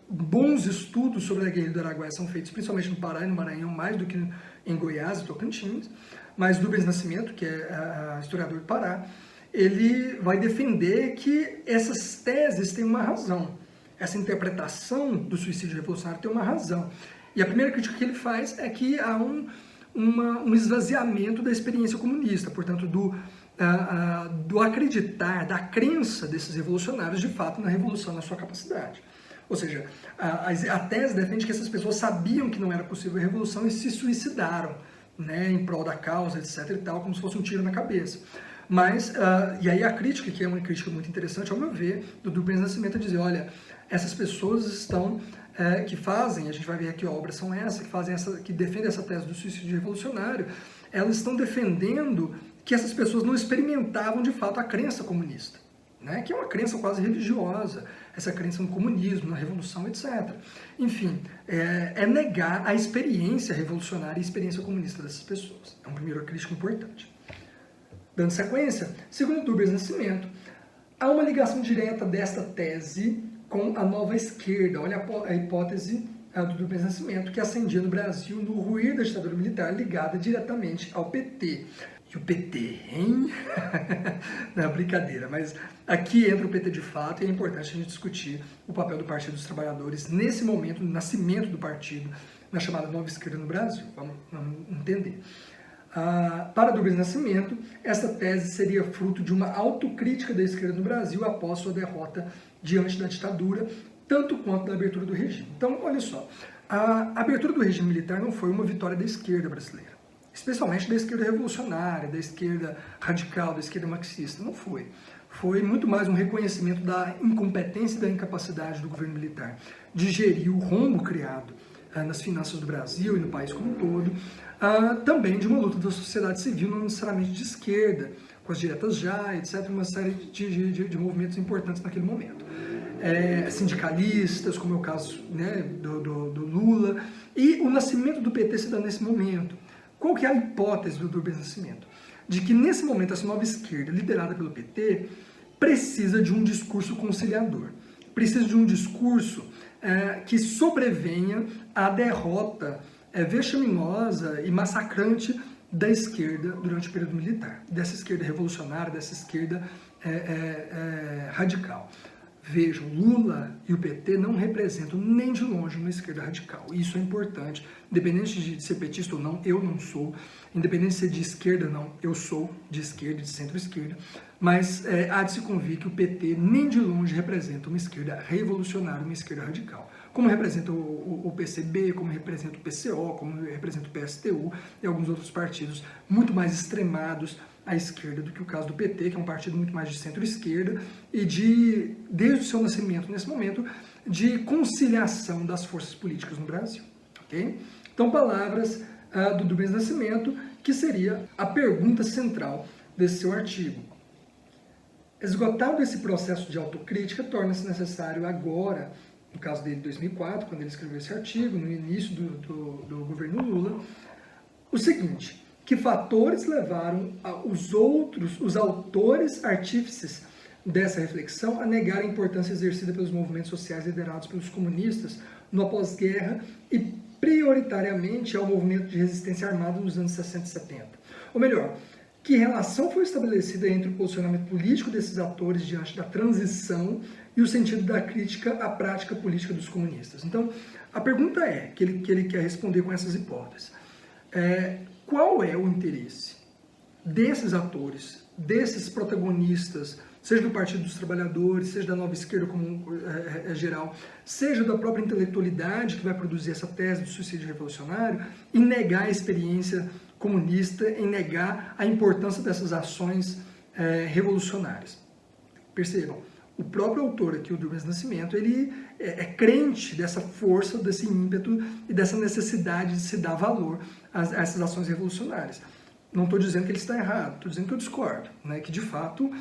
bons estudos sobre a Guerrilha do Araguaia são feitos principalmente no Pará e no Maranhão, mais do que em Goiás e Tocantins, mas Rubens Nascimento, que é historiador do Pará, ele vai defender que essas teses têm uma razão, essa interpretação do suicídio revolucionário tem uma razão. E a primeira crítica que ele faz é que há um esvaziamento da experiência comunista, portanto, do acreditar, da crença desses revolucionários de fato na revolução, na sua capacidade. Ou seja, a tese defende que essas pessoas sabiam que não era possível a revolução e se suicidaram, né, em prol da causa, etc. e tal, como se fosse um tiro na cabeça. Mas, e aí a crítica, que é uma crítica muito interessante, ao meu ver, do Rubens Nascimento, é dizer, olha, essas pessoas estão, que fazem, a gente vai ver que obras são essas, que defendem essa tese do suicídio revolucionário, elas estão defendendo que essas pessoas não experimentavam de fato a crença comunista, né, que é uma crença quase religiosa, essa crença no comunismo, na revolução, etc. Enfim, é negar a experiência revolucionária e a experiência comunista dessas pessoas. É um primeiro crítico importante. Dando sequência, segundo Rubens Nascimento, há uma ligação direta desta tese com a nova esquerda. Olha a hipótese do Rubens Nascimento, que ascendia no Brasil no ruir da ditadura militar ligada diretamente ao PT. E o PT, hein? Não, brincadeira, mas aqui entra o PT de fato e é importante a gente discutir o papel do Partido dos Trabalhadores nesse momento, no nascimento do partido, na chamada nova esquerda no Brasil. Vamos entender. Para Rubens Nascimento, essa tese seria fruto de uma autocrítica da esquerda no Brasil após sua derrota diante da ditadura, tanto quanto da abertura do regime. Então, olha só, a abertura do regime militar não foi uma vitória da esquerda brasileira, especialmente da esquerda revolucionária, da esquerda radical, da esquerda marxista. Não foi. Foi muito mais um reconhecimento da incompetência e da incapacidade do governo militar de gerir o rombo criado nas finanças do Brasil e no país como um todo, também de uma luta da sociedade civil, não necessariamente de esquerda, com as diretas já, etc., uma série de movimentos importantes naquele momento. Sindicalistas, como é o caso, né, do Lula, e o nascimento do PT se dá nesse momento. Qual que é a hipótese do Rubens Nascimento? De que nesse momento essa nova esquerda, liderada pelo PT, precisa de um discurso conciliador, precisa de um discurso que sobrevenha à derrota vexaminosa e massacrante da esquerda durante o período militar, dessa esquerda revolucionária, dessa esquerda radical. Vejam, Lula e o PT não representam nem de longe uma esquerda radical. Isso é importante. Independente de ser petista ou não, eu não sou. Independente de ser de esquerda ou não, eu sou de esquerda, de centro-esquerda. Mas há de se convir que o PT nem de longe representa uma esquerda revolucionária, uma esquerda radical. Como representa o PCB, como representa o PCO, como representa o PSTU e alguns outros partidos muito mais extremados à esquerda do que o caso do PT, que é um partido muito mais de centro-esquerda e desde o seu nascimento, nesse momento, de conciliação das forças políticas no Brasil. Okay? Então, palavras do Rubens Nascimento, que seria a pergunta central desse seu artigo. Esgotado esse processo de autocrítica, torna-se necessário agora, no caso dele, em 2004, quando ele escreveu esse artigo, no início do governo Lula, o seguinte: que fatores levaram os autores artífices dessa reflexão a negar a importância exercida pelos movimentos sociais liderados pelos comunistas no pós-guerra e prioritariamente ao movimento de resistência armada nos anos 60 e 70? Ou melhor, que relação foi estabelecida entre o posicionamento político desses atores diante da transição e o sentido da crítica à prática política dos comunistas? Então, a pergunta que ele quer responder com essas hipóteses. Qual é o interesse desses atores, desses protagonistas, seja do Partido dos Trabalhadores, seja da Nova Esquerda como geral, seja da própria intelectualidade que vai produzir essa tese do suicídio revolucionário, em negar a experiência comunista, em negar a importância dessas ações revolucionárias? Percebam, o próprio autor aqui, o Rubens Nascimento, ele é crente dessa força, desse ímpeto e dessa necessidade de se dar valor a essas ações revolucionárias. Não estou dizendo que ele está errado, estou dizendo que eu discordo, né? Que de fato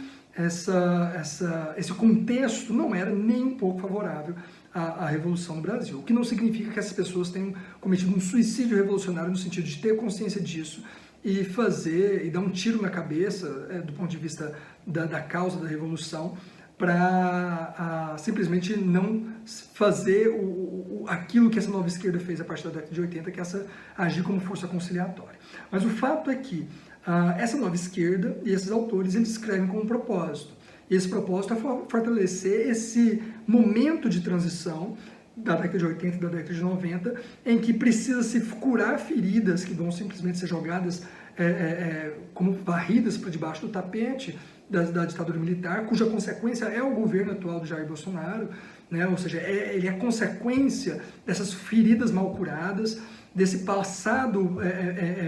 esse contexto não era nem um pouco favorável à Revolução no Brasil. O que não significa que essas pessoas tenham cometido um suicídio revolucionário no sentido de ter consciência disso e dar um tiro na cabeça do ponto de vista da causa da Revolução, para simplesmente não fazer aquilo que essa nova esquerda fez a partir da década de 80, que é agir como força conciliatória. Mas o fato é que essa nova esquerda e esses autores, eles escrevem com um propósito. E esse propósito é fortalecer esse momento de transição da década de 80 e da década de 90, em que precisa se curar feridas que vão simplesmente ser jogadas como varridas para debaixo do tapete da ditadura militar, cuja consequência é o governo atual do Jair Bolsonaro, né? Ou seja, ele é consequência dessas feridas mal curadas, desse passado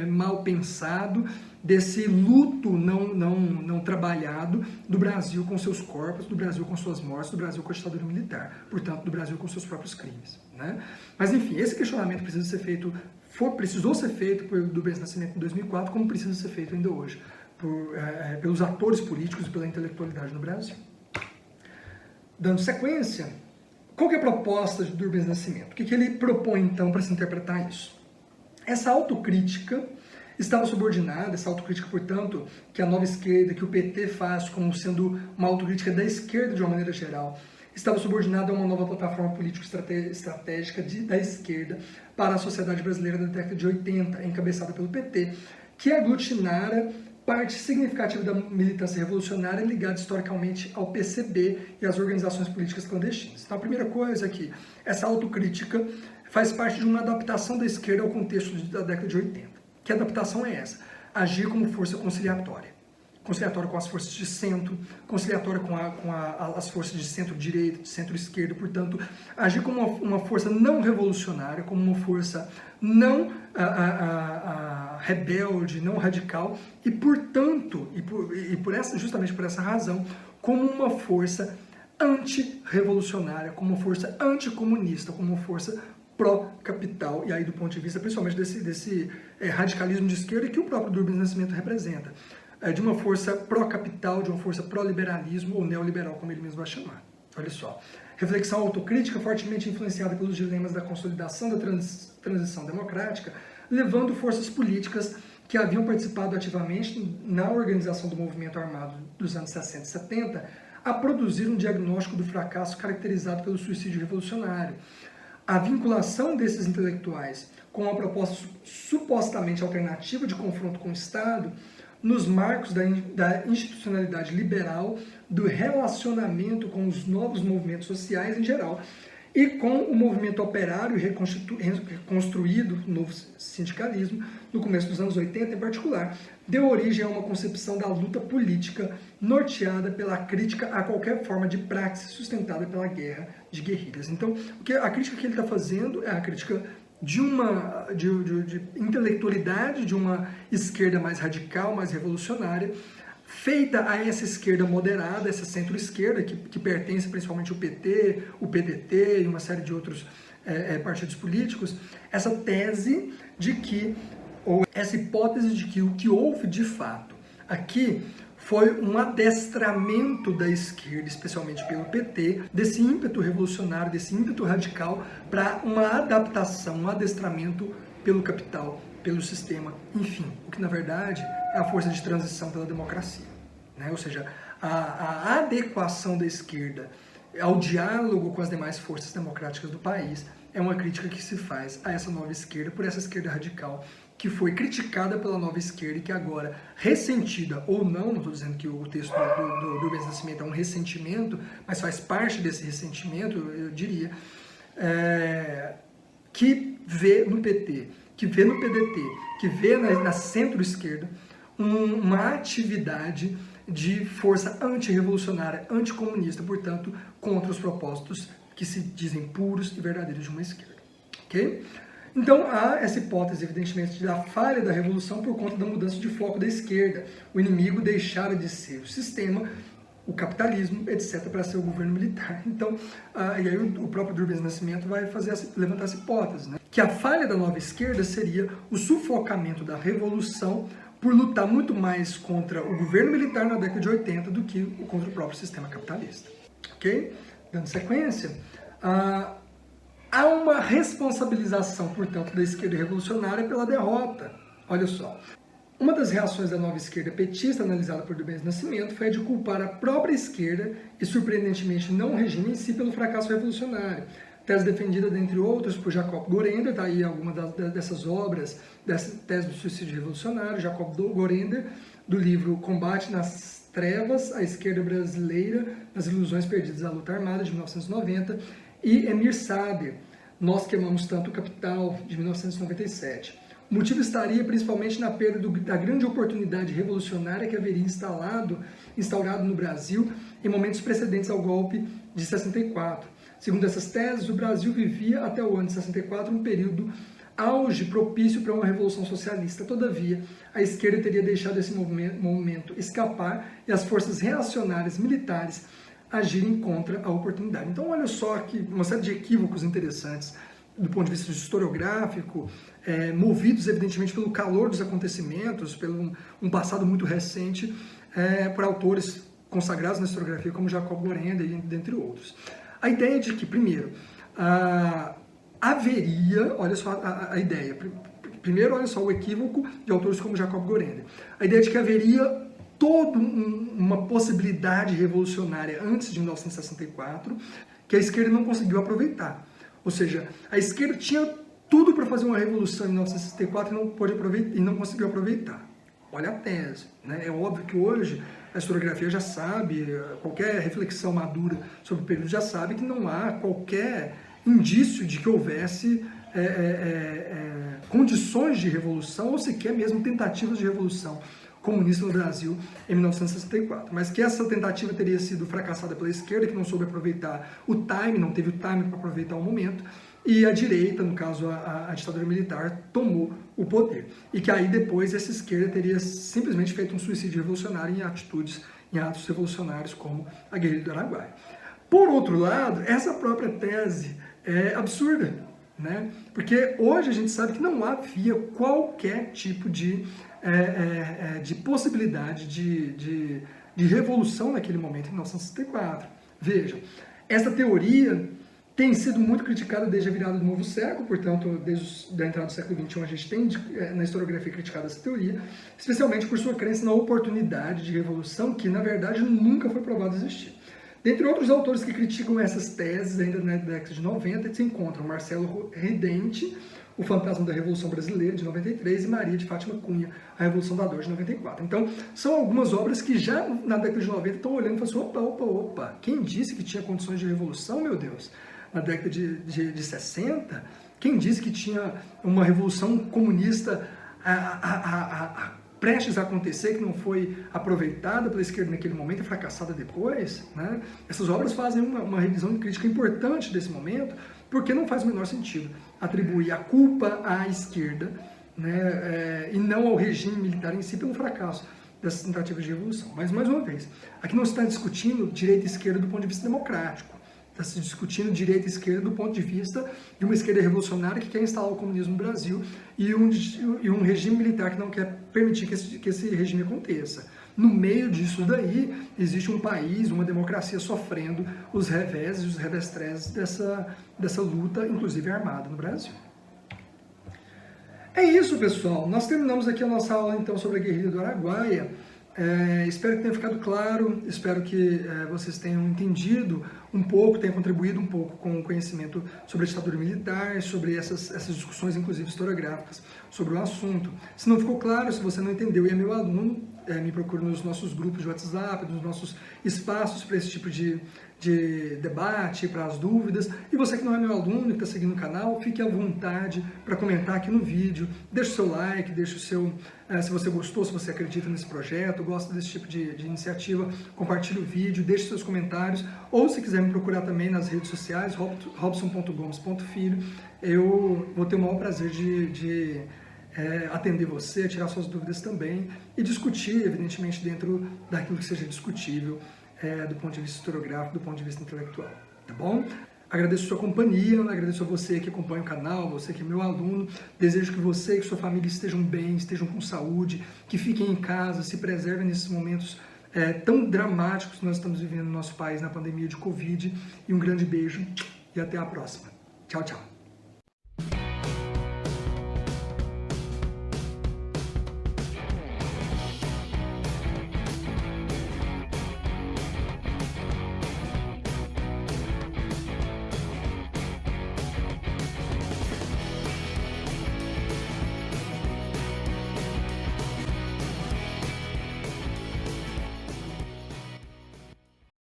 mal pensado, desse luto não trabalhado do Brasil com seus corpos, do Brasil com suas mortes, do Brasil com a ditadura militar, portanto, do Brasil com seus próprios crimes, né? Mas, enfim, esse questionamento precisou ser feito por Rubens Nascimento em 2004, como precisa ser feito ainda hoje pelos atores políticos e pela intelectualidade no Brasil. Dando sequência, qual que é a proposta de Rubens Nascimento? O que ele propõe, então, para se interpretar isso? Essa autocrítica estava subordinada, essa autocrítica, portanto, que a nova esquerda, que o PT faz como sendo uma autocrítica da esquerda de uma maneira geral, estava subordinada a uma nova plataforma político-estratégica da esquerda para a sociedade brasileira da década de 80, encabeçada pelo PT, que aglutinara parte significativa da militância revolucionária ligada historicamente ao PCB e às organizações políticas clandestinas. Então, a primeira coisa é que essa autocrítica faz parte de uma adaptação da esquerda ao contexto da década de 80. Que adaptação é essa? Agir como força conciliatória. Conciliatória com as forças de centro, conciliatória com as forças de centro-direita, de centro-esquerda, portanto, agir como uma força não revolucionária, como uma força não rebelde, não radical, e, portanto, justamente por essa razão, como uma força antirrevolucionária, como uma força anticomunista, como uma força pró-capital, e aí do ponto de vista principalmente desse radicalismo de esquerda que o próprio Rubens Nascimento representa, de uma força pró-capital, de uma força pró-liberalismo ou neoliberal, como ele mesmo vai chamar. Olha só, reflexão autocrítica fortemente influenciada pelos dilemas da consolidação da transição democrática, levando forças políticas que haviam participado ativamente na organização do movimento armado dos anos 60 e 70 a produzir um diagnóstico do fracasso caracterizado pelo suicídio revolucionário. a vinculação desses intelectuais com uma proposta supostamente alternativa de confronto com o Estado nos marcos da institucionalidade liberal, do relacionamento com os novos movimentos sociais em geral e com o movimento operário reconstruído, o novo sindicalismo, no começo dos anos 80 em particular, deu origem a uma concepção da luta política norteada pela crítica a qualquer forma de praxis sustentada pela guerra de guerrilhas. Então, a crítica que ele está fazendo é a crítica de intelectualidade, de uma esquerda mais radical, mais revolucionária, feita a essa esquerda moderada, essa centro-esquerda, que pertence principalmente ao PT, o PDT e uma série de outros partidos políticos, essa tese de que, ou essa hipótese de que o que houve de fato aqui foi um adestramento da esquerda, especialmente pelo PT, desse ímpeto revolucionário, desse ímpeto radical, para uma adaptação, um adestramento pelo capital, pelo sistema, enfim, o que na verdade é a força de transição pela democracia, né? Ou seja, a adequação da esquerda ao diálogo com as demais forças democráticas do país é uma crítica que se faz a essa nova esquerda, por essa esquerda radical, que foi criticada pela nova esquerda e que agora, ressentida ou não estou dizendo que o texto do Rubens Nascimento é um ressentimento, mas faz parte desse ressentimento, eu diria, que vê no PT, que vê no PDT, que vê na centro-esquerda uma atividade de força antirrevolucionária, anticomunista, portanto, contra os propósitos que se dizem puros e verdadeiros de uma esquerda. Ok? Então, há essa hipótese, evidentemente, da falha da revolução por conta da mudança de foco da esquerda. O inimigo deixara de ser o sistema, o capitalismo, etc., para ser o governo militar. Então, e aí o próprio Rubens Nascimento vai levantar essa hipótese, né? Que a falha da nova esquerda seria o sufocamento da revolução por lutar muito mais contra o governo militar na década de 80 do que contra o próprio sistema capitalista. Ok? Dando sequência, há uma responsabilização, portanto, da esquerda revolucionária pela derrota. Olha só. Uma das reações da nova esquerda petista, analisada por Rubens Nascimento, foi a de culpar a própria esquerda, e surpreendentemente não o regime em si, pelo fracasso revolucionário. Tese defendida, dentre outros, por Jacob Gorender, está aí alguma dessas obras, dessa tese do suicídio revolucionário, Jacob Gorender, do livro Combate nas Trevas, a Esquerda Brasileira nas Ilusões Perdidas da Luta Armada, de 1990, e Emir Sader, Nós que Amamos Tanto o Capital, de 1997. O motivo estaria principalmente na perda da grande oportunidade revolucionária que haveria instaurado no Brasil em momentos precedentes ao golpe de 64. Segundo essas teses, o Brasil vivia até o ano de 64 um período auge propício para uma revolução socialista. Todavia, a esquerda teria deixado esse momento escapar e as forças reacionárias militares agirem contra a oportunidade. Então, olha só que uma série de equívocos interessantes do ponto de vista historiográfico, movidos evidentemente pelo calor dos acontecimentos, pelo um passado muito recente, por autores consagrados na historiografia como Jacob Gorender, dentre outros. A ideia de que, primeiro, haveria, olha só a ideia, primeiro, olha só o equívoco de autores como Jacob Gorender, a ideia de que haveria toda uma possibilidade revolucionária antes de 1964 que a esquerda não conseguiu aproveitar. Ou seja, a esquerda tinha tudo para fazer uma revolução em 1964 e não pôde aproveitar, e não conseguiu aproveitar. Olha a tese, né? É óbvio que hoje a historiografia já sabe, qualquer reflexão madura sobre o período já sabe que não há qualquer indício de que houvesse condições de revolução ou sequer mesmo tentativas de revolução comunista no Brasil em 1964, mas que essa tentativa teria sido fracassada pela esquerda, que não soube aproveitar o time, não teve o time para aproveitar o momento, e a direita, no caso a ditadura militar, tomou o poder. E que aí depois essa esquerda teria simplesmente feito um suicídio revolucionário em atos revolucionários como a guerrilha do Araguaia. Por outro lado, essa própria tese é absurda, né? Porque hoje a gente sabe que não havia qualquer tipo de possibilidade de revolução naquele momento, em 1964. Veja, essa teoria tem sido muito criticada desde a virada do novo século, portanto, desde a entrada do século XXI a gente tem na historiografia criticado essa teoria, especialmente por sua crença na oportunidade de revolução, que na verdade nunca foi provado existir. Dentre outros autores que criticam essas teses, ainda na década de 90, se encontram Marcelo Redente, O Fantasma da Revolução Brasileira, de 93, e Maria de Fátima Cunha, A Revolução da Dor, de 94. Então, são algumas obras que já na década de 90 estão olhando e falando assim, opa, quem disse que tinha condições de revolução, meu Deus? Na década de 60, quem disse que tinha uma revolução comunista prestes a acontecer, que não foi aproveitada pela esquerda naquele momento e fracassada depois, né? Essas obras fazem uma revisão crítica importante desse momento, porque não faz o menor sentido atribuir a culpa à esquerda, né, e não ao regime militar em si pelo fracasso dessas tentativas de revolução. Mas, mais uma vez, aqui não se está discutindo direita e esquerda do ponto de vista democrático, está se discutindo direita e esquerda do ponto de vista de uma esquerda revolucionária que quer instalar o comunismo no Brasil e um regime militar que não quer permitir que esse regime aconteça. No meio disso daí, existe um país, uma democracia sofrendo os reveses e os revestreses dessa luta, inclusive armada, no Brasil. É isso, pessoal. Nós terminamos aqui a nossa aula, então, sobre a guerrilha do Araguaia. Espero que tenha ficado claro, espero que vocês tenham entendido um pouco, tenham contribuído um pouco com o conhecimento sobre a ditadura militar, sobre essas discussões, inclusive historiográficas, sobre o assunto. Se não ficou claro, se você não entendeu e é meu aluno, me procure nos nossos grupos de WhatsApp, nos nossos espaços para esse tipo de debate, para as dúvidas. E você que não é meu aluno e está seguindo o canal, fique à vontade para comentar aqui no vídeo, deixe o seu like, deixe o seu... se você gostou, se você acredita nesse projeto, gosta desse tipo de iniciativa, compartilhe o vídeo, deixe seus comentários, ou se quiser me procurar também nas redes sociais, robson.gomes.filho, eu vou ter o maior prazer de atender você, tirar suas dúvidas também e discutir, evidentemente, dentro daquilo que seja discutível do ponto de vista historiográfico, do ponto de vista intelectual, tá bom? Agradeço a sua companhia, agradeço a você que acompanha o canal, você que é meu aluno, desejo que você e que sua família estejam bem, estejam com saúde, que fiquem em casa, se preservem nesses momentos tão dramáticos que nós estamos vivendo no nosso país na pandemia de Covid, e um grande beijo e até a próxima. Tchau, tchau.